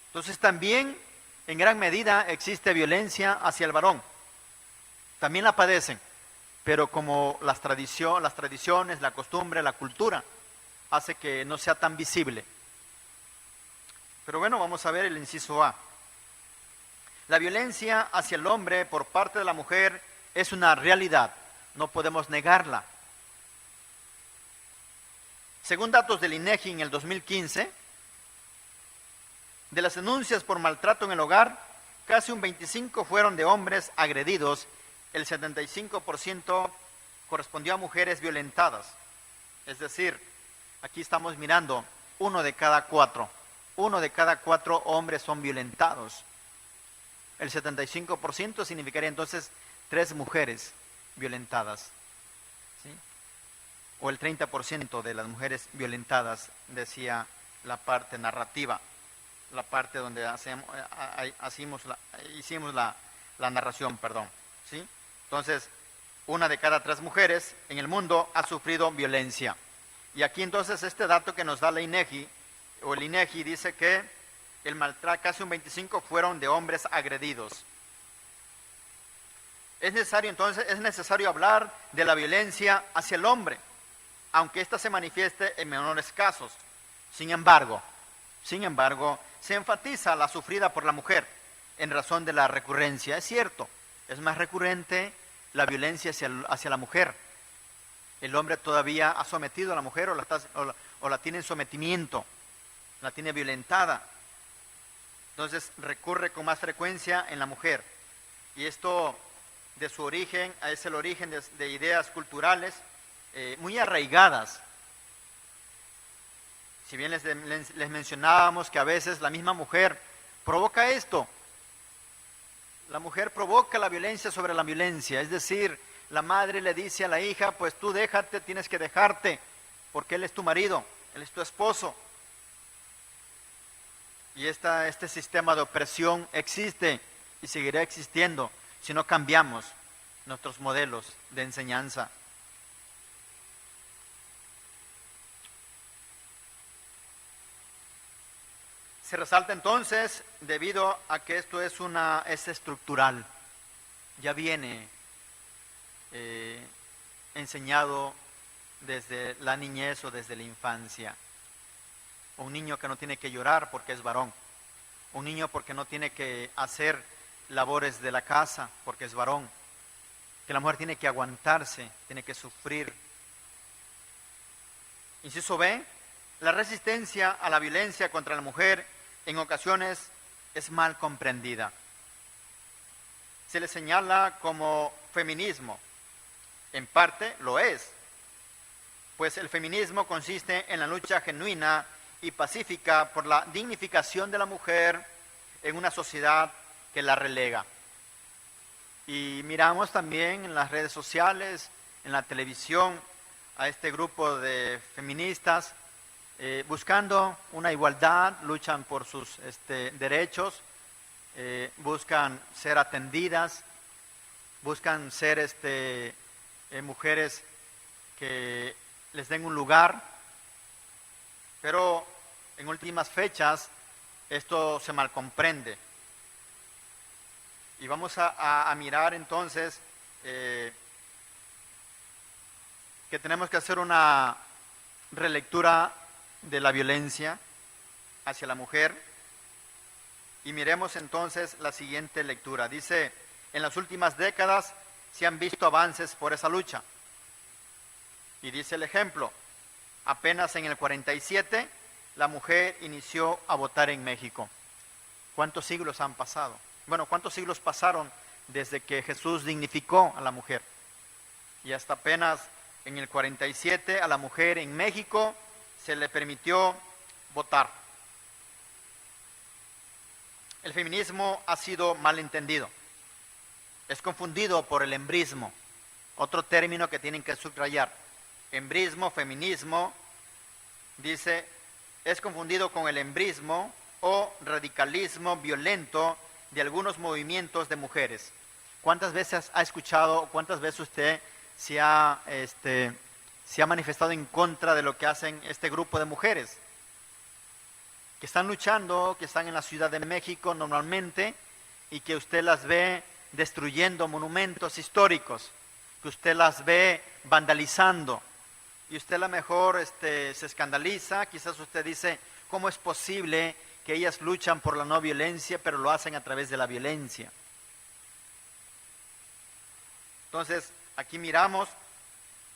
Entonces también, en gran medida, existe violencia hacia el varón. También la padecen. Pero como las tradiciones, la costumbre, la cultura, hace que no sea tan visible. Pero bueno, vamos a ver el inciso A. La violencia hacia el hombre por parte de la mujer es una realidad. No podemos negarla. Según datos del INEGI en el 2015, de las denuncias por maltrato en el hogar, casi un 25% fueron de hombres agredidos, el 75% correspondió a mujeres violentadas. Es decir, aquí estamos mirando 1 de cada 4. 1 de cada 4 hombres son violentados. El 75% significaría entonces 3 mujeres violentadas, ¿sí? O el 30% de las mujeres violentadas, decía la parte narrativa, la parte donde hicimos la narración, ¿sí? Entonces, 1 de cada 3 mujeres en el mundo ha sufrido violencia. Y aquí entonces este dato que nos da la INEGI, o el INEGI, dice que el maltrato, casi un 25% fueron de hombres agredidos. Es necesario hablar de la violencia hacia el hombre, aunque ésta se manifieste en menores casos. Sin embargo, se enfatiza la sufrida por la mujer en razón de la recurrencia. Es cierto, es más recurrente la violencia hacia la mujer. El hombre todavía ha sometido a la mujer o la tiene en sometimiento, la tiene violentada. Entonces recurre con más frecuencia en la mujer. Y esto de su origen es el origen de ideas culturales muy arraigadas. Si bien les mencionábamos que a veces la misma mujer provoca esto. La mujer provoca la violencia sobre la violencia. Es decir, la madre le dice a la hija, pues tú déjate, tienes que dejarte, porque él es tu marido, él es tu esposo. Y este sistema de opresión existe y seguirá existiendo si no cambiamos nuestros modelos de enseñanza. Se resalta entonces, debido a que esto es estructural, ya viene enseñado desde la niñez o desde la infancia. Un niño que no tiene que llorar porque es varón, un niño porque no tiene que hacer labores de la casa porque es varón, que la mujer tiene que aguantarse, tiene que sufrir. Inciso B, la resistencia a la violencia contra la mujer en ocasiones es mal comprendida. Se le señala como feminismo. En parte lo es, pues el feminismo consiste en la lucha genuina y pacífica por la dignificación de la mujer en una sociedad que la relega. Y miramos también en las redes sociales, en la televisión, a este grupo de feministas buscando una igualdad, luchan por sus derechos, buscan ser atendidas, buscan ser mujeres que les den un lugar, pero en últimas fechas esto se malcomprende. Y vamos a mirar entonces que tenemos que hacer una relectura de la violencia hacia la mujer. Y miremos entonces la siguiente lectura. Dice, en las últimas décadas se han visto avances por esa lucha. Y dice el ejemplo, apenas en el 47 la mujer inició a votar en México. ¿Cuántos siglos han pasado? Bueno, ¿cuántos siglos pasaron desde que Jesús dignificó a la mujer? Y hasta apenas en el 47 a la mujer en México se le permitió votar. El feminismo ha sido mal entendido. Es confundido por el embrismo, otro término que tienen que subrayar. Embrismo, feminismo, dice, es confundido con el embrismo o radicalismo violento de algunos movimientos de mujeres. ¿Cuántas veces ha escuchado, cuántas veces usted se ha manifestado en contra de lo que hacen este grupo de mujeres? Que están luchando, que están en la Ciudad de México normalmente y que usted las ve destruyendo monumentos históricos, que usted las ve vandalizando y usted a lo mejor se escandaliza, quizás usted dice, ¿cómo es posible que ellas luchan por la no violencia pero lo hacen a través de la violencia? Entonces, aquí miramos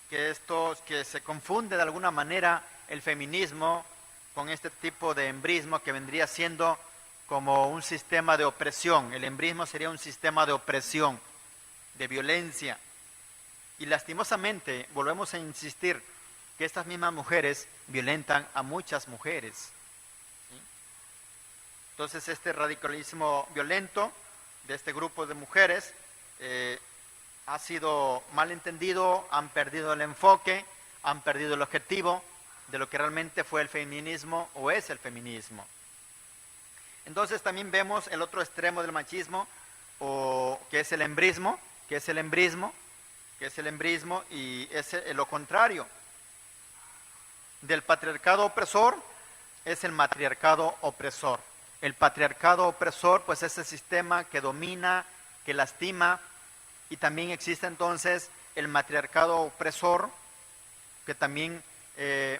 que se confunde de alguna manera el feminismo con este tipo de embrismo que vendría siendo como un sistema de opresión. El embrismo sería un sistema de opresión, de violencia. Y lastimosamente, volvemos a insistir, que estas mismas mujeres violentan a muchas mujeres. ¿Sí? Entonces, este radicalismo violento de este grupo de mujeres ha sido mal entendido, han perdido el enfoque, han perdido el objetivo de lo que realmente fue el feminismo o es el feminismo. Entonces también vemos el otro extremo del machismo, que es el embrismo, y es lo contrario. Del patriarcado opresor es el matriarcado opresor. El patriarcado opresor pues es el sistema que domina, que lastima, y también existe entonces el matriarcado opresor que también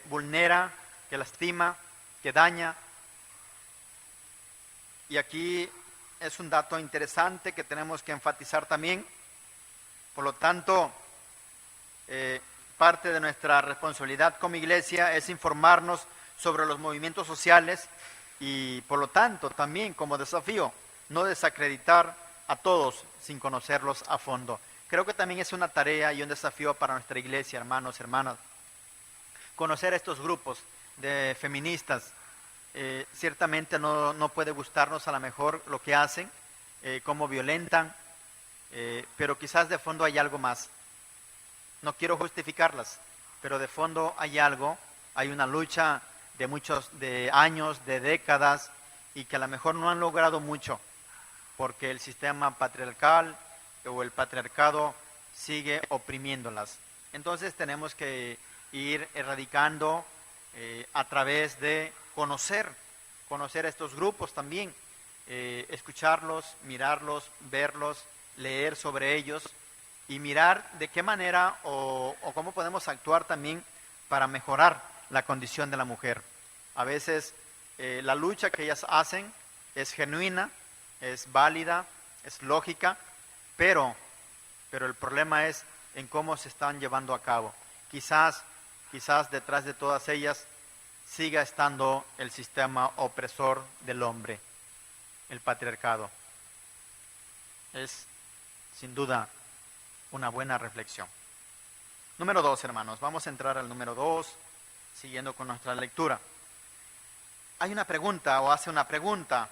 vulnera, que lastima, que daña. Y aquí es un dato interesante que tenemos que enfatizar también. Por lo tanto, parte de nuestra responsabilidad como iglesia es informarnos sobre los movimientos sociales y por lo tanto también como desafío no desacreditar a todos sin conocerlos a fondo. Creo que también es una tarea y un desafío para nuestra iglesia, hermanos, hermanas, conocer a estos grupos de feministas. Ciertamente no puede gustarnos a lo mejor lo que hacen, cómo violentan, pero quizás de fondo hay algo más. No quiero justificarlas, pero de fondo hay algo, hay una lucha de años, de décadas, y que a lo mejor no han logrado mucho, porque el sistema patriarcal o el patriarcado sigue oprimiéndolas. Entonces tenemos que ir erradicando a través de conocer a estos grupos también, escucharlos, mirarlos, verlos, leer sobre ellos y mirar de qué manera o cómo podemos actuar también para mejorar la condición de la mujer. A veces la lucha que ellas hacen es genuina, es válida, es lógica, pero pero el problema es en cómo se están llevando a cabo. Quizás detrás de todas ellas siga estando el sistema opresor del hombre, el patriarcado. Es sin duda una buena reflexión. Número 2, hermanos. Vamos a entrar al número 2, siguiendo con nuestra lectura. Hay una pregunta, o hace una pregunta.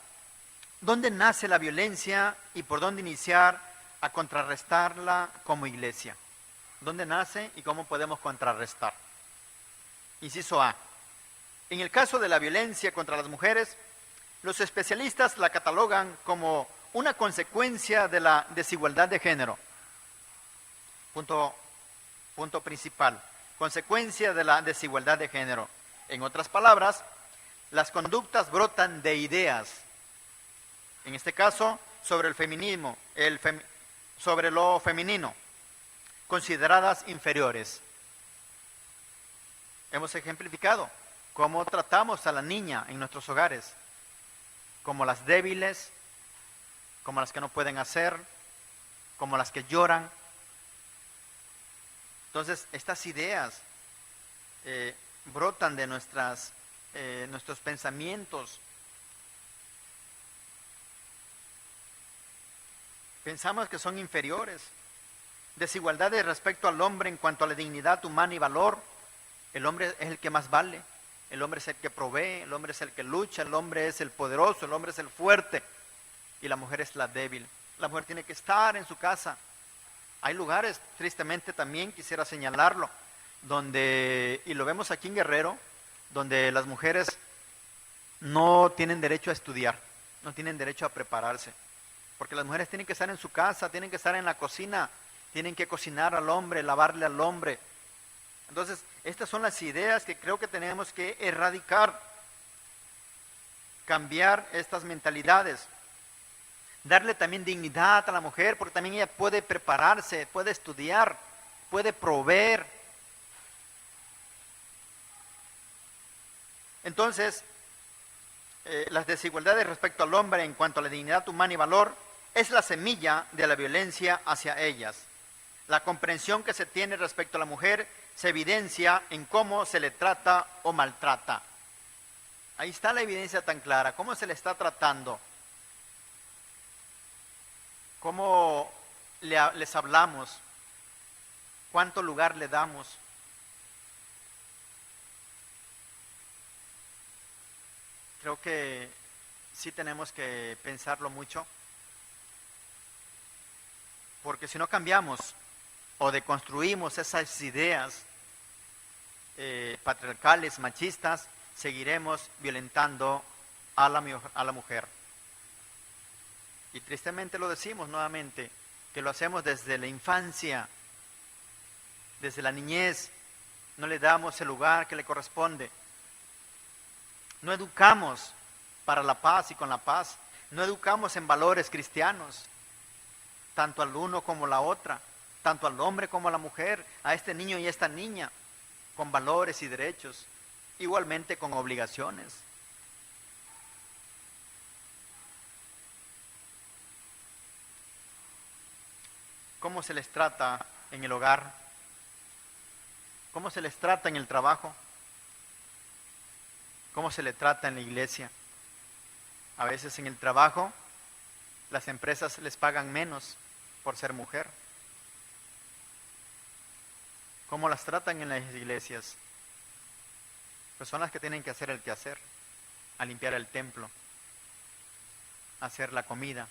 ¿Dónde nace la violencia y por dónde iniciar a contrarrestarla como iglesia? ¿Dónde nace y cómo podemos contrarrestar? Inciso A. En el caso de la violencia contra las mujeres, los especialistas la catalogan como una consecuencia de la desigualdad de género. Punto principal. Consecuencia de la desigualdad de género. En otras palabras, las conductas brotan de ideas. En este caso, sobre el feminismo, sobre lo femenino, consideradas inferiores. Hemos ejemplificado cómo tratamos a la niña en nuestros hogares, como las débiles, como las que no pueden hacer, como las que lloran. Entonces, estas ideas brotan de nuestros pensamientos. Pensamos que son inferiores. Desigualdades respecto al hombre en cuanto a la dignidad humana y valor. El hombre es el que más vale. El hombre es el que provee, el hombre es el que lucha, el hombre es el poderoso, el hombre es el fuerte. Y la mujer es la débil. La mujer tiene que estar en su casa. Hay lugares, tristemente también quisiera señalarlo, donde, y lo vemos aquí en Guerrero, donde las mujeres no tienen derecho a estudiar, no tienen derecho a prepararse. Porque las mujeres tienen que estar en su casa, tienen que estar en la cocina, tienen que cocinar al hombre, lavarle al hombre. Entonces, estas son las ideas que creo que tenemos que erradicar, cambiar estas mentalidades, darle también dignidad a la mujer, porque también ella puede prepararse, puede estudiar, puede proveer. Entonces, las desigualdades respecto al hombre en cuanto a la dignidad humana y valor es la semilla de la violencia hacia ellas. La comprensión que se tiene respecto a la mujer se evidencia en cómo se le trata o maltrata. Ahí está la evidencia tan clara, cómo se le está tratando, cómo les hablamos, cuánto lugar le damos. Creo que sí tenemos que pensarlo mucho, porque si no cambiamos o deconstruimos esas ideas patriarcales, machistas, seguiremos violentando a la mujer. Y tristemente lo decimos nuevamente, que lo hacemos desde la infancia, desde la niñez, no le damos el lugar que le corresponde. No educamos para la paz y con la paz, no educamos en valores cristianos, tanto al uno como la otra, tanto al hombre como a la mujer, a este niño y a esta niña, con valores y derechos, igualmente con obligaciones. ¿Cómo se les trata en el hogar? ¿Cómo se les trata en el trabajo? ¿Cómo se les trata en la iglesia? A veces en el trabajo las empresas les pagan menos por ser mujer. ¿Cómo las tratan en las iglesias? Pues son las que tienen que hacer el quehacer, a limpiar el templo, a hacer la comida,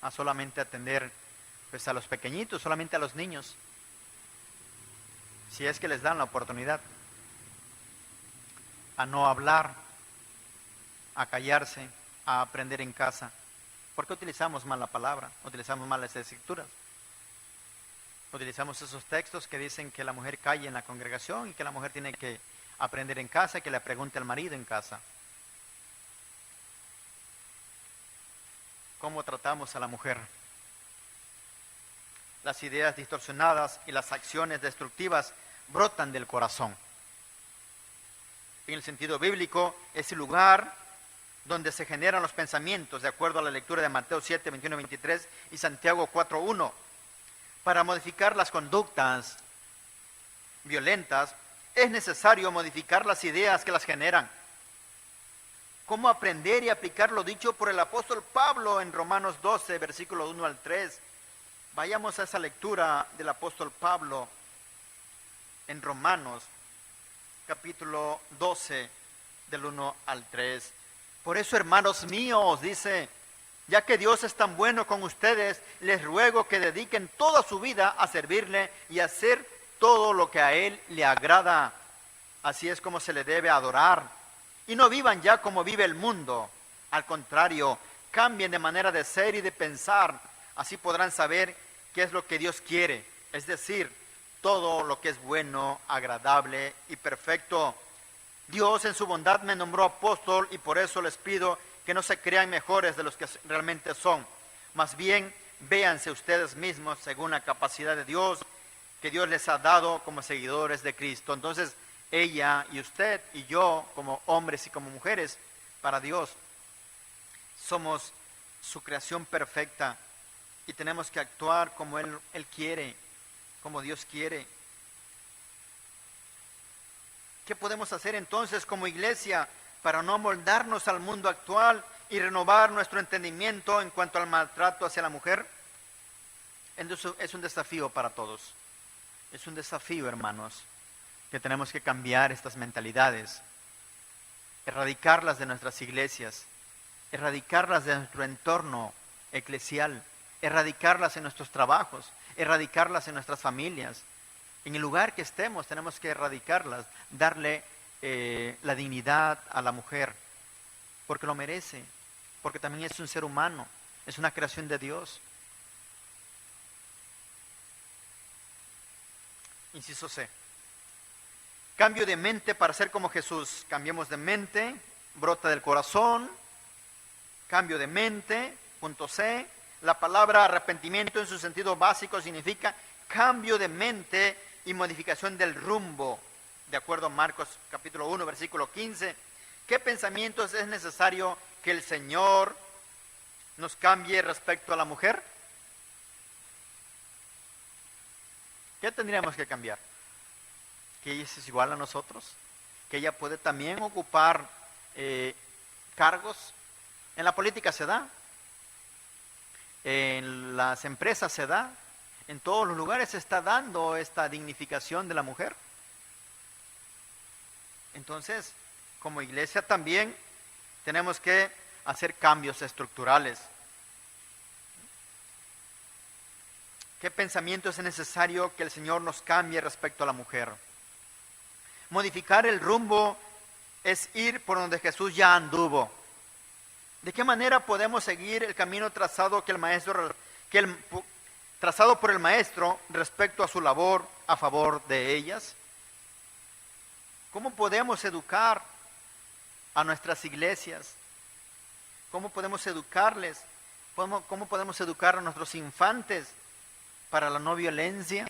a solamente atender pues a los pequeñitos, solamente a los niños, si es que les dan la oportunidad, a no hablar, a callarse, a aprender en casa. ¿Por qué utilizamos mal la palabra? Utilizamos mal las escrituras. Utilizamos esos textos que dicen que la mujer calle en la congregación y que la mujer tiene que aprender en casa y que le pregunte al marido en casa. ¿Cómo tratamos a la mujer? Las ideas distorsionadas y las acciones destructivas brotan del corazón. En el sentido bíblico, es el lugar donde se generan los pensamientos, de acuerdo a la lectura de Mateo 7, 21, 23 y Santiago 4, 1. Para modificar las conductas violentas, es necesario modificar las ideas que las generan. ¿Cómo aprender y aplicar lo dicho por el apóstol Pablo en Romanos 12, versículo 1 al 3? Vayamos a esa lectura del apóstol Pablo en Romanos, capítulo 12, del 1 al 3. Por eso, hermanos míos, dice, ya que Dios es tan bueno con ustedes, les ruego que dediquen toda su vida a servirle y a hacer todo lo que a Él le agrada. Así es como se le debe adorar. Y no vivan ya como vive el mundo. Al contrario, cambien de manera de ser y de pensar. Así podrán saber qué es lo que Dios quiere. Es decir, todo lo que es bueno, agradable y perfecto. Dios en su bondad me nombró apóstol y por eso les pido que no se crean mejores de los que realmente son. Más bien, véanse ustedes mismos según la capacidad de Dios que Dios les ha dado como seguidores de Cristo. Entonces, ella y usted y yo, como hombres y como mujeres, para Dios, somos su creación perfecta y tenemos que actuar como Él quiere, como Dios quiere. ¿Qué podemos hacer entonces como iglesia para no amoldarnos al mundo actual y renovar nuestro entendimiento en cuanto al maltrato hacia la mujer? Es un desafío para todos. Es un desafío, hermanos, que tenemos que cambiar estas mentalidades, erradicarlas de nuestras iglesias, erradicarlas de nuestro entorno eclesial, erradicarlas en nuestros trabajos, erradicarlas en nuestras familias. En el lugar que estemos tenemos que erradicarlas, darle la dignidad a la mujer, porque lo merece, porque también es un ser humano, es una creación de Dios. Inciso C. Cambio de mente para ser como Jesús. Cambiemos de mente, brota del corazón. Cambio de mente. Punto C. La palabra arrepentimiento en su sentido básico significa cambio de mente y modificación del rumbo. De acuerdo a Marcos capítulo 1, versículo 15. ¿Qué pensamientos es necesario que el Señor nos cambie respecto a la mujer? ¿Qué tendríamos que cambiar? Que ella es igual a nosotros, que ella puede también ocupar cargos. En la política se da, en las empresas se da, en todos los lugares se está dando esta dignificación de la mujer. Entonces, como iglesia también tenemos que hacer cambios estructurales. ¿Qué pensamiento es necesario que el Señor nos cambie respecto a la mujer? Modificar el rumbo es ir por donde Jesús ya anduvo. ¿De qué manera podemos seguir el camino trazado trazado por el Maestro respecto a su labor a favor de ellas? ¿Cómo podemos educar a nuestras iglesias? ¿Cómo podemos educarles? ¿Cómo podemos educar a nuestros infantes para la no violencia?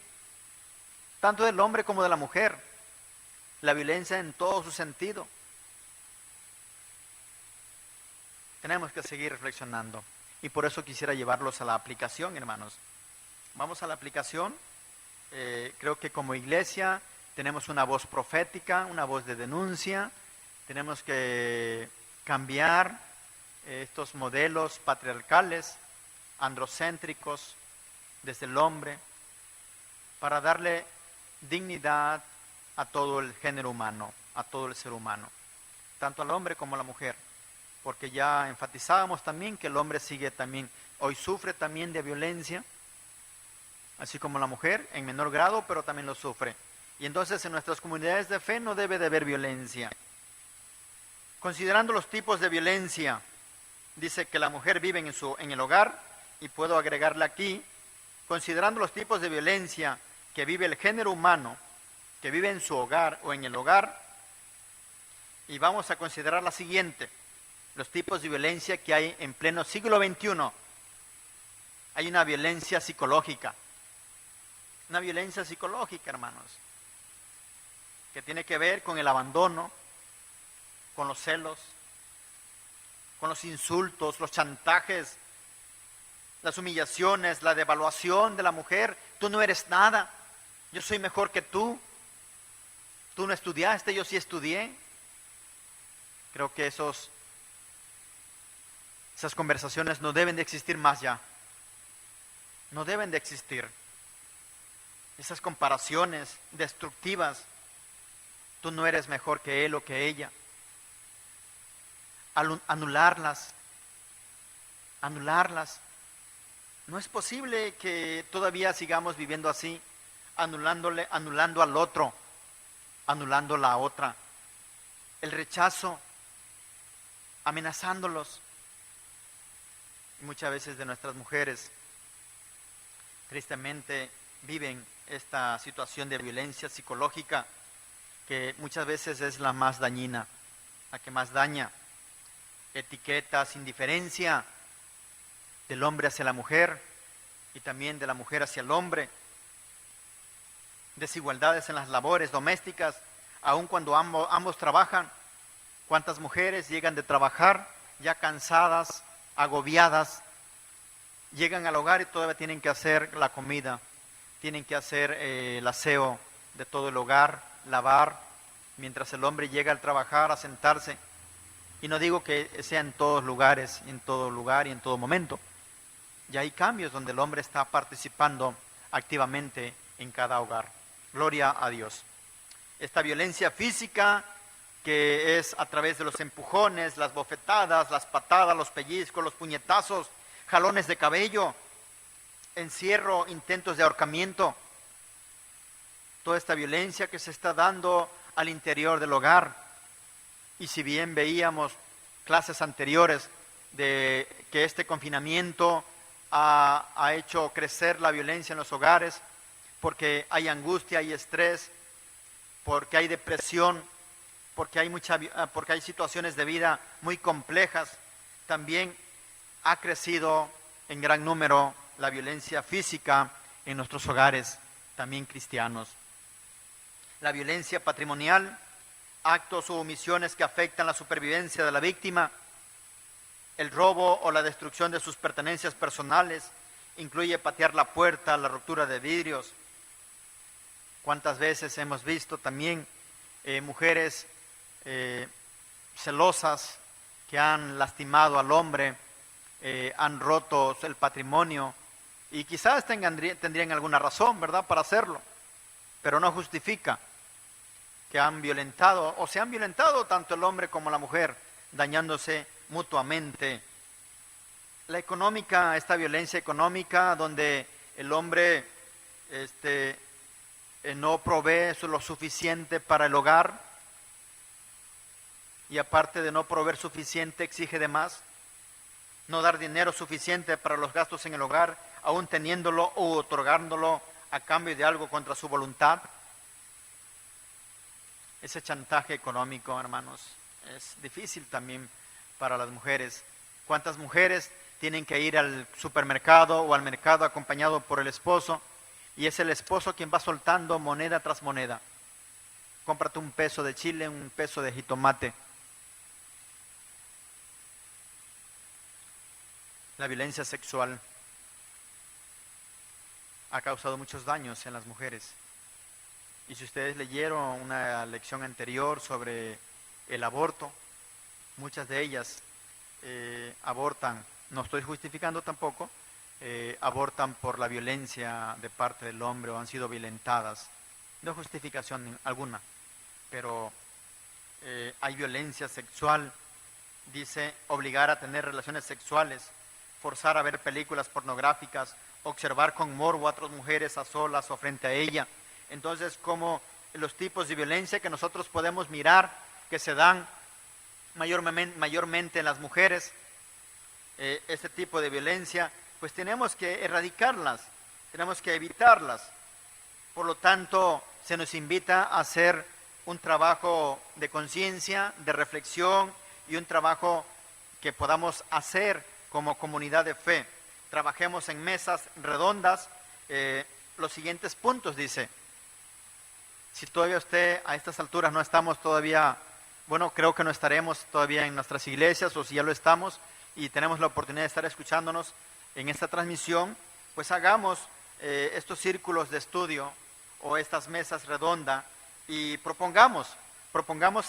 Tanto del hombre como de la mujer. La violencia en todo su sentido. Tenemos que seguir reflexionando. Y por eso quisiera llevarlos a la aplicación, hermanos. Vamos a la aplicación. Creo que como iglesia tenemos una voz profética, una voz de denuncia. Tenemos que cambiar estos modelos patriarcales, androcéntricos, desde el hombre, para darle dignidad a todo el género humano, a todo el ser humano, tanto al hombre como a la mujer, porque ya enfatizábamos también que el hombre hoy sufre también de violencia, así como la mujer, en menor grado, pero también lo sufre. Y entonces en nuestras comunidades de fe no debe de haber violencia. Considerando los tipos de violencia, dice que la mujer vive en el hogar, y puedo agregarle aquí, considerando los tipos de violencia que vive el género humano, que vive en su hogar o en el hogar, y vamos a considerar la siguiente: los tipos de violencia que hay en pleno siglo XXI. Hay una violencia psicológica, hermanos, que tiene que ver con el abandono, con los celos, con los insultos, los chantajes, las humillaciones, la devaluación de la mujer. Tú no eres nada, yo soy mejor que tú. Tú no estudiaste, yo sí estudié. Creo que esas conversaciones no deben de existir más ya. No deben de existir. Esas comparaciones destructivas. Tú no eres mejor que él o que ella. Anularlas. No es posible que todavía sigamos viviendo así, anulando al otro, anulando la otra. El rechazo, amenazándolos. Muchas veces de nuestras mujeres, tristemente, viven esta situación de violencia psicológica que muchas veces es la más dañina, la que más daña. Etiquetas, indiferencia del hombre hacia la mujer y también de la mujer hacia el hombre. Desigualdades en las labores domésticas, aun cuando ambos trabajan. ¿Cuántas mujeres llegan de trabajar ya cansadas, agobiadas? Llegan al hogar y todavía tienen que hacer la comida, tienen que hacer el aseo de todo el hogar, lavar, mientras el hombre llega al trabajar a sentarse. Y no digo que sea en todos lugares, en todo lugar y en todo momento. Ya hay cambios donde el hombre está participando activamente en cada hogar. Gloria a Dios. Esta violencia física, que es a través de los empujones, las bofetadas, las patadas, los pellizcos, los puñetazos, jalones de cabello, encierro, intentos de ahorcamiento. Toda esta violencia que se está dando al interior del hogar. Y si bien veíamos clases anteriores de que este confinamiento ha hecho crecer la violencia en los hogares, porque hay angustia, hay estrés, porque hay depresión, porque hay situaciones de vida muy complejas, también ha crecido en gran número la violencia física en nuestros hogares, también cristianos. La violencia patrimonial, actos o omisiones que afectan la supervivencia de la víctima, el robo o la destrucción de sus pertenencias personales, incluye patear la puerta, la ruptura de vidrios. ¿Cuántas veces hemos visto también mujeres celosas que han lastimado al hombre, han roto el patrimonio y quizás tendrían alguna razón, ¿verdad?, para hacerlo, pero no justifica que han violentado o se han violentado tanto el hombre como la mujer, dañándose mutuamente. La económica, esta violencia económica donde el hombre no provee lo suficiente para el hogar y aparte de no proveer suficiente exige de más, no dar dinero suficiente para los gastos en el hogar, aún teniéndolo o otorgándolo a cambio de algo contra su voluntad. Ese chantaje económico, hermanos, es difícil también para las mujeres. ¿Cuántas mujeres tienen que ir al supermercado o al mercado acompañado por el esposo? Y es el esposo quien va soltando moneda tras moneda. Cómprate un peso de chile, un peso de jitomate. La violencia sexual ha causado muchos daños en las mujeres. Y si ustedes leyeron una lección anterior sobre el aborto, muchas de ellas abortan, no estoy justificando tampoco, abortan por la violencia de parte del hombre o han sido violentadas. No hay justificación alguna, pero hay violencia sexual, dice obligar a tener relaciones sexuales, forzar a ver películas pornográficas, observar con morbo a otras mujeres a solas o frente a ella. Entonces, como los tipos de violencia que nosotros podemos mirar que se dan mayormente en las mujeres, este tipo de violencia, pues tenemos que erradicarlas, tenemos que evitarlas. Por lo tanto, se nos invita a hacer un trabajo de conciencia, de reflexión y un trabajo que podamos hacer como comunidad de fe. Trabajemos en mesas redondas. Los siguientes puntos, dice. Si todavía usted a estas alturas no estamos todavía bueno, creo que no estaremos todavía en nuestras iglesias, o si ya lo estamos y tenemos la oportunidad de estar escuchándonos en esta transmisión, pues hagamos estos círculos de estudio o estas mesas redondas y propongamos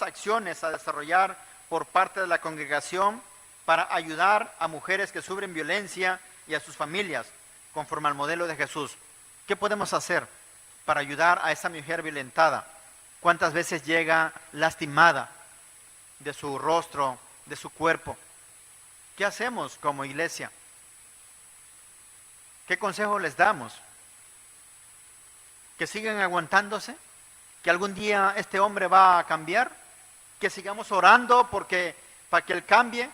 acciones a desarrollar por parte de la congregación para ayudar a mujeres que sufren violencia y a sus familias, conforme al modelo de Jesús. ¿Qué podemos hacer para ayudar a esa mujer violentada? ¿Cuántas veces llega lastimada de su rostro, de su cuerpo? ¿Qué hacemos como iglesia? ¿Qué consejo les damos? ¿Que sigan aguantándose? ¿Que algún día este hombre va a cambiar? ¿Que sigamos orando para que él cambie?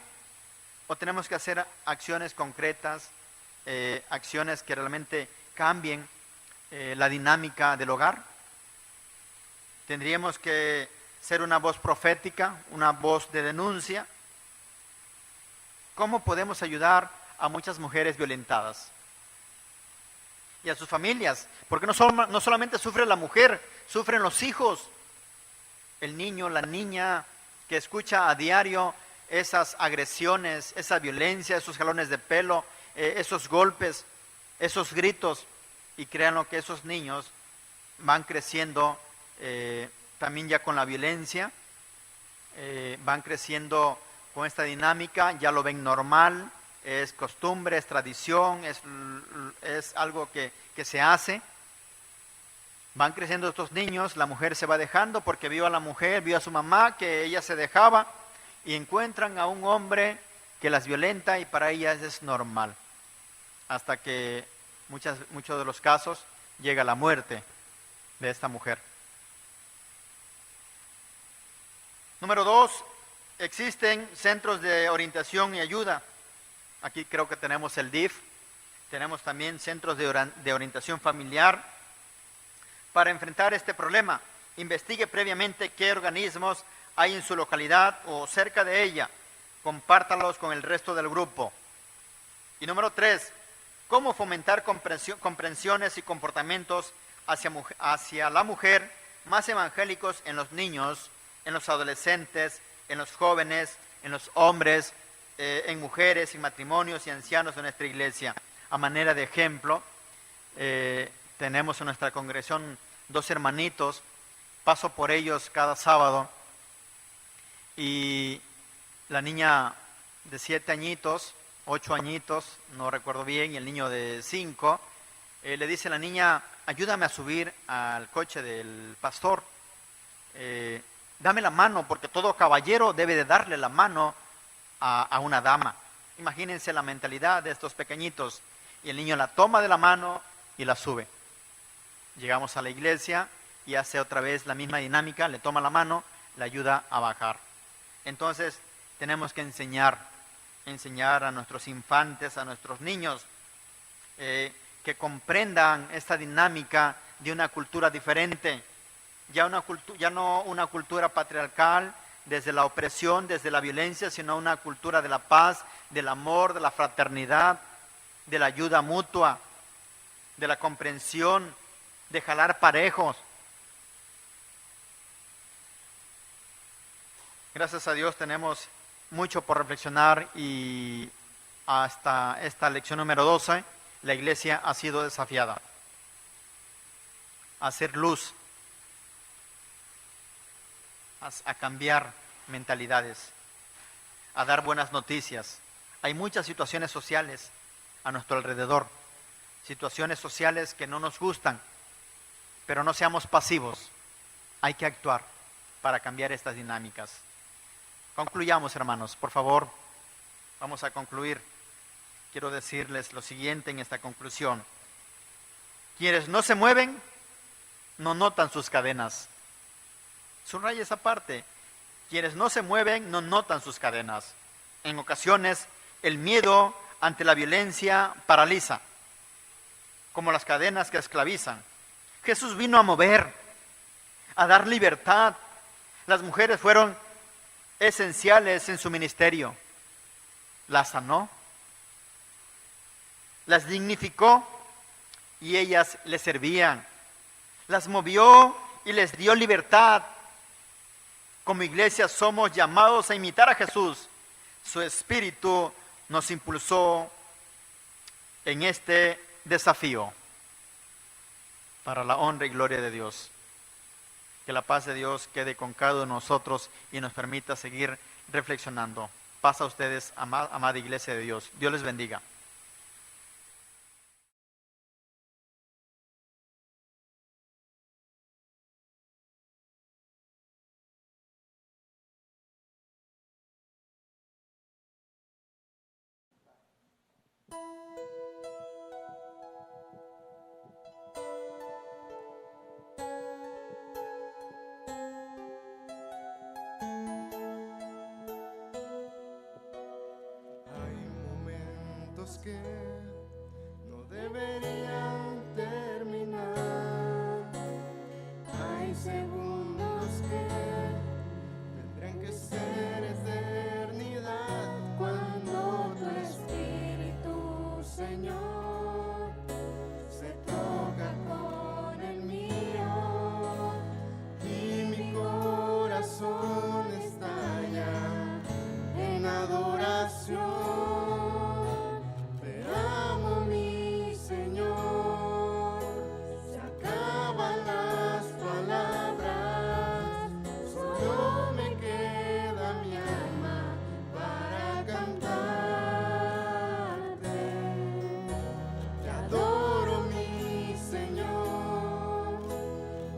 ¿O tenemos que hacer acciones concretas, acciones que realmente cambien la dinámica del hogar? Tendríamos que ser una voz profética, una voz de denuncia. ¿Cómo podemos ayudar a muchas mujeres violentadas? Y a sus familias, porque no solamente sufre la mujer, sufren los hijos, el niño, la niña, que escucha a diario esas agresiones, esa violencia, esos jalones de pelo, esos golpes, esos gritos, y créanlo que esos niños van creciendo también ya con la violencia, van creciendo con esta dinámica, ya lo ven normal, es costumbre, es tradición, es algo que se hace. Van creciendo estos niños, la mujer se va dejando porque vio a la mujer, vio a su mamá que ella se dejaba y encuentran a un hombre que las violenta y para ellas es normal. Hasta que muchos de los casos llega la muerte de esta mujer. Número 2, existen centros de orientación y ayuda. Aquí creo que tenemos el DIF, tenemos también centros de orientación familiar. Para enfrentar este problema, investigue previamente qué organismos hay en su localidad o cerca de ella. Compártalos con el resto del grupo. Y número 3, cómo fomentar comprensiones y comportamientos hacia la mujer más evangélicos en los niños, en los adolescentes, en los jóvenes, en los hombres, en mujeres, en matrimonios y ancianos de nuestra iglesia. A manera de ejemplo, tenemos en nuestra congregación 2 hermanitos, paso por ellos cada sábado, y la niña de 7 añitos, 8 añitos, no recuerdo bien, y el niño de 5, le dice a la niña: ayúdame a subir al coche del pastor, dame la mano, porque todo caballero debe de darle la mano a una dama. Imagínense la mentalidad de estos pequeñitos, y el niño la toma de la mano y la sube. Llegamos a la iglesia y hace otra vez la misma dinámica, le toma la mano, le ayuda a bajar. Entonces tenemos que enseñar a nuestros infantes, a nuestros niños, que comprendan esta dinámica de una cultura diferente, ya no una cultura patriarcal, desde la opresión, desde la violencia, sino una cultura de la paz, del amor, de la fraternidad, de la ayuda mutua, de la comprensión, de jalar parejos. Gracias a Dios tenemos mucho por reflexionar, y hasta esta lección número 12 la iglesia ha sido desafiada a hacer luz, a cambiar mentalidades, a dar buenas noticias. Hay muchas situaciones sociales a nuestro alrededor, situaciones sociales que no nos gustan, pero no seamos pasivos, hay que actuar para cambiar estas dinámicas. Concluyamos, hermanos, por favor, vamos a concluir. Quiero decirles lo siguiente en esta conclusión: quienes no se mueven, no notan sus cadenas. Subraya esa parte. Quienes no se mueven no notan sus cadenas. En ocasiones, el miedo ante la violencia paraliza, como las cadenas que esclavizan. Jesús vino a mover, a dar libertad. Las mujeres fueron esenciales en su ministerio. Las sanó, las dignificó y ellas le servían. Las movió y les dio libertad. Como iglesia somos llamados a imitar a Jesús. Su Espíritu nos impulsó en este desafío para la honra y gloria de Dios. Que la paz de Dios quede con cada uno de nosotros y nos permita seguir reflexionando. Paz a ustedes, amada iglesia de Dios. Dios les bendiga. Hay momentos que no deberían terminar. Hay segundos que tendrán que ser eternidad. Cuando tu Espíritu, Señor, se toca con el mío y mi corazón estalla en adoración. Te amo, mi Señor. Se acaban las palabras, solo me queda mi alma para cantarte. Te adoro, mi Señor.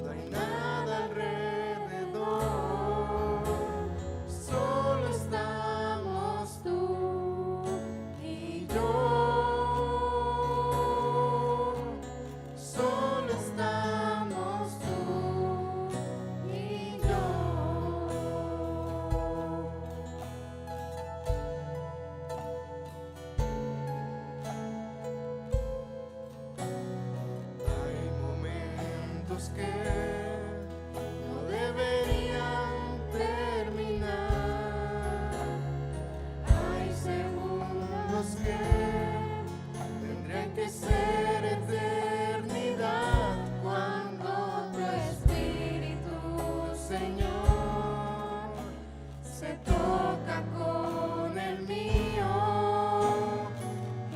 No hay nada alrededor, solo estamos tú y yo. Solo estamos tú y yo. Hay momentos que no deberían terminar. Hay segundos que tendrían que ser eternidad. Cuando tu Espíritu, Señor, se toca con el mío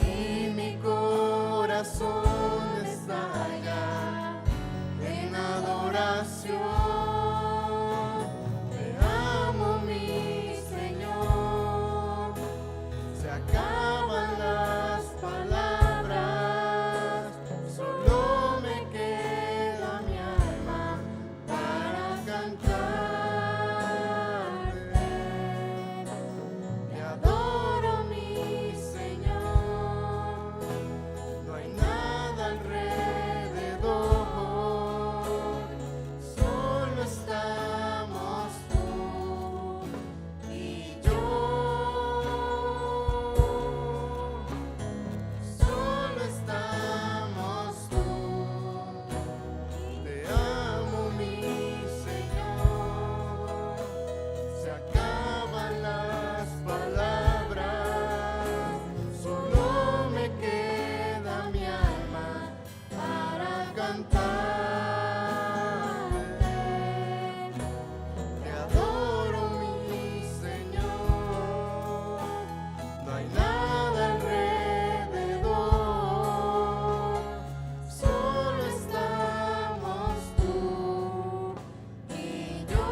y mi corazón estalla en adoración. Te amo, mi Señor. Se acaban las palabras, solo me queda mi alma para cantarte. Te adoro, mi Señor. No hay nada alrededor, solo estamos tú y yo. Solo estamos tú. Te amo, mi Señor. Se acaban las palabras, solo me queda mi alma para cantarte. Te adoro, mi Señor. No hay nada alrededor, solo estamos tú y yo.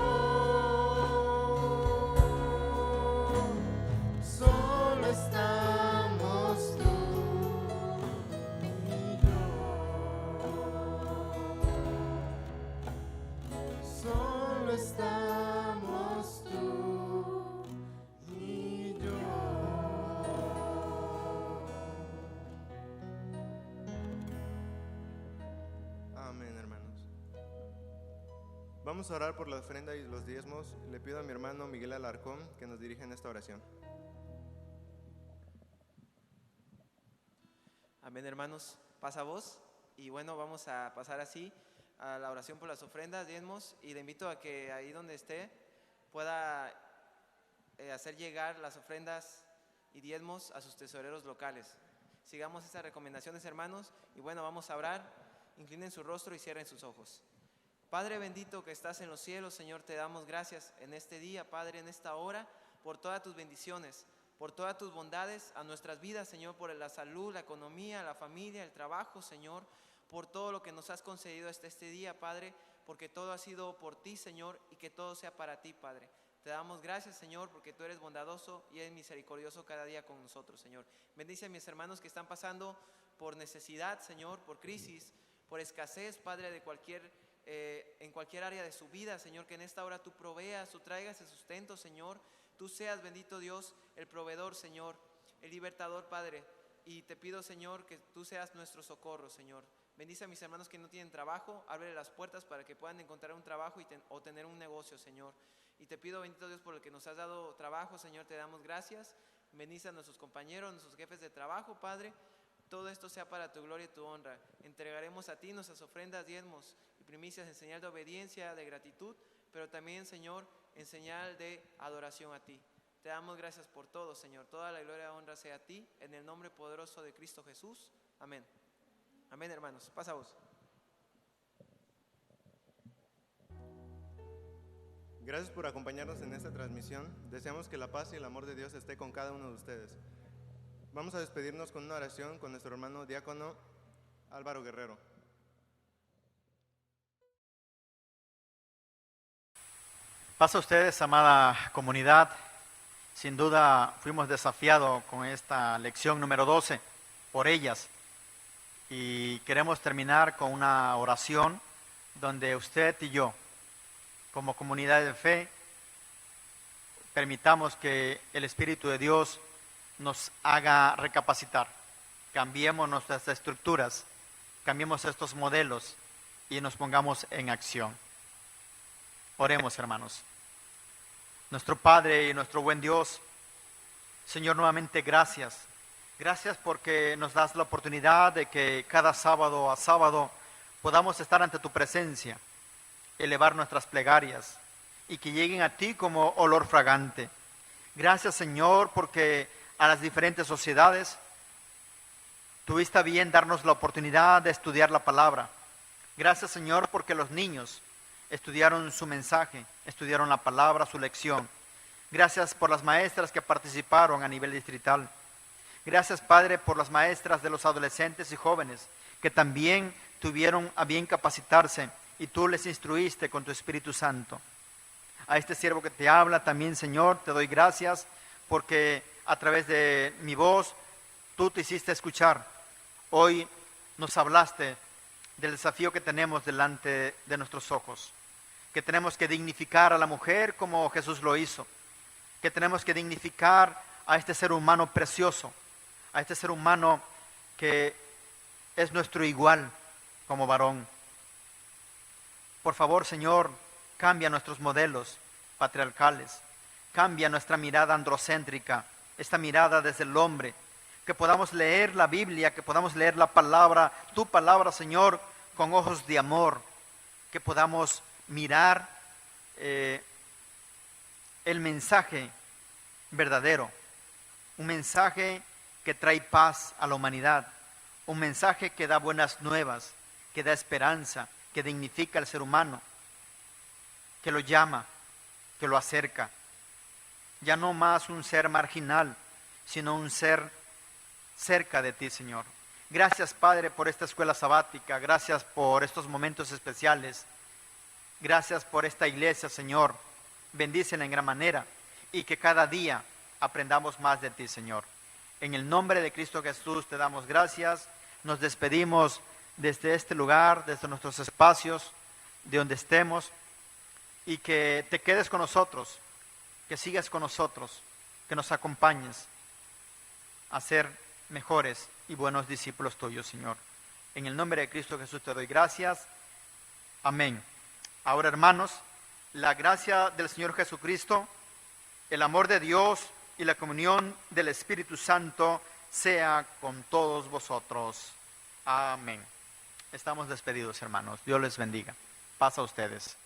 Solo estamos tú y yo. Solo estamos tú y yo. Amén, hermanos. Vamos a orar por la ofrenda y los diezmos. Le pido a mi hermano Miguel Alarcón que nos dirija en esta oración. Amén, hermanos. Pasa voz. Y bueno, vamos a pasar así a la oración por las ofrendas, diezmos. Y le invito a que ahí donde esté pueda hacer llegar las ofrendas y diezmos a sus tesoreros locales. Sigamos esas recomendaciones, hermanos. Y bueno, vamos a orar. Inclinen su rostro y cierren sus ojos. Padre bendito que estás en los cielos, Señor, te damos gracias en este día, Padre, en esta hora, por todas tus bendiciones, por todas tus bondades a nuestras vidas, Señor, por la salud, la economía, la familia, el trabajo, Señor, por todo lo que nos has concedido hasta este día, Padre, porque todo ha sido por ti, Señor, y que todo sea para ti, Padre. Te damos gracias, Señor, porque tú eres bondadoso y eres misericordioso cada día con nosotros, Señor. Bendice a mis hermanos que están pasando por necesidad, Señor, por crisis, por escasez, Padre, en cualquier área de su vida, Señor, que en esta hora tú proveas, tú traigas el sustento, Señor. Tú seas, bendito Dios, el proveedor, Señor, el libertador, Padre. Y te pido, Señor, que tú seas nuestro socorro, Señor. Bendice a mis hermanos que no tienen trabajo, ábrele las puertas para que puedan encontrar un trabajo o tener un negocio, Señor. Y te pido, bendito Dios, por el que nos has dado trabajo, Señor, te damos gracias. Bendice a nuestros compañeros, nuestros jefes de trabajo, Padre. Todo esto sea para tu gloria y tu honra. Entregaremos a ti nuestras ofrendas, diezmos y primicias en señal de obediencia, de gratitud, pero también, Señor, en señal de adoración a ti. Te damos gracias por todo, Señor. Toda la gloria y honra sea a ti, en el nombre poderoso de Cristo Jesús. Amén. Amén, hermanos. Pasa vos. Gracias por acompañarnos en esta transmisión. Deseamos que la paz y el amor de Dios esté con cada uno de ustedes. Vamos a despedirnos con una oración con nuestro hermano diácono Álvaro Guerrero. Pasa a ustedes, amada comunidad. Sin duda fuimos desafiados con esta lección número 12 por ellas. Y queremos terminar con una oración donde usted y yo, como comunidad de fe, permitamos que el Espíritu de Dios nos haga recapacitar. Cambiemos nuestras estructuras, cambiemos estos modelos y nos pongamos en acción. Oremos, hermanos. Nuestro Padre y nuestro buen Dios, Señor, nuevamente gracias. Gracias porque nos das la oportunidad de que cada sábado a sábado podamos estar ante tu presencia, elevar nuestras plegarias y que lleguen a ti como olor fragante. Gracias, Señor, porque a las diferentes sociedades tuviste a bien darnos la oportunidad de estudiar la palabra. Gracias, Señor, porque los niños estudiaron su mensaje, estudiaron la palabra, su lección. Gracias por las maestras que participaron a nivel distrital. Gracias, Padre, por las maestras de los adolescentes y jóvenes que también tuvieron a bien capacitarse y tú les instruiste con tu Espíritu Santo. A este siervo que te habla también, Señor, te doy gracias porque a través de mi voz tú te hiciste escuchar. Hoy nos hablaste del desafío que tenemos delante de nuestros ojos, que tenemos que dignificar a la mujer como Jesús lo hizo, que tenemos que dignificar a este ser humano precioso, a este ser humano que es nuestro igual como varón. Por favor, Señor, cambia nuestros modelos patriarcales, cambia nuestra mirada androcéntrica, esta mirada desde el hombre, que podamos leer la Biblia, que podamos leer la palabra, tu palabra, Señor, con ojos de amor, que podamos mirar el mensaje verdadero, un mensaje que trae paz a la humanidad, un mensaje que da buenas nuevas, que da esperanza, que dignifica al ser humano, que lo llama, que lo acerca. Ya no más un ser marginal, sino un ser cerca de ti, Señor. Gracias, Padre, por esta escuela sabática. Gracias por estos momentos especiales. Gracias por esta iglesia, Señor. Bendícela en gran manera y que cada día aprendamos más de ti, Señor. En el nombre de Cristo Jesús te damos gracias. Nos despedimos desde este lugar, desde nuestros espacios, de donde estemos, y que te quedes con nosotros, que sigas con nosotros, que nos acompañes a ser mejores y buenos discípulos tuyos, Señor. En el nombre de Cristo Jesús te doy gracias. Amén. Ahora, hermanos, la gracia del Señor Jesucristo, el amor de Dios y la comunión del Espíritu Santo sea con todos vosotros. Amén. Estamos despedidos, hermanos. Dios les bendiga. Paz a ustedes.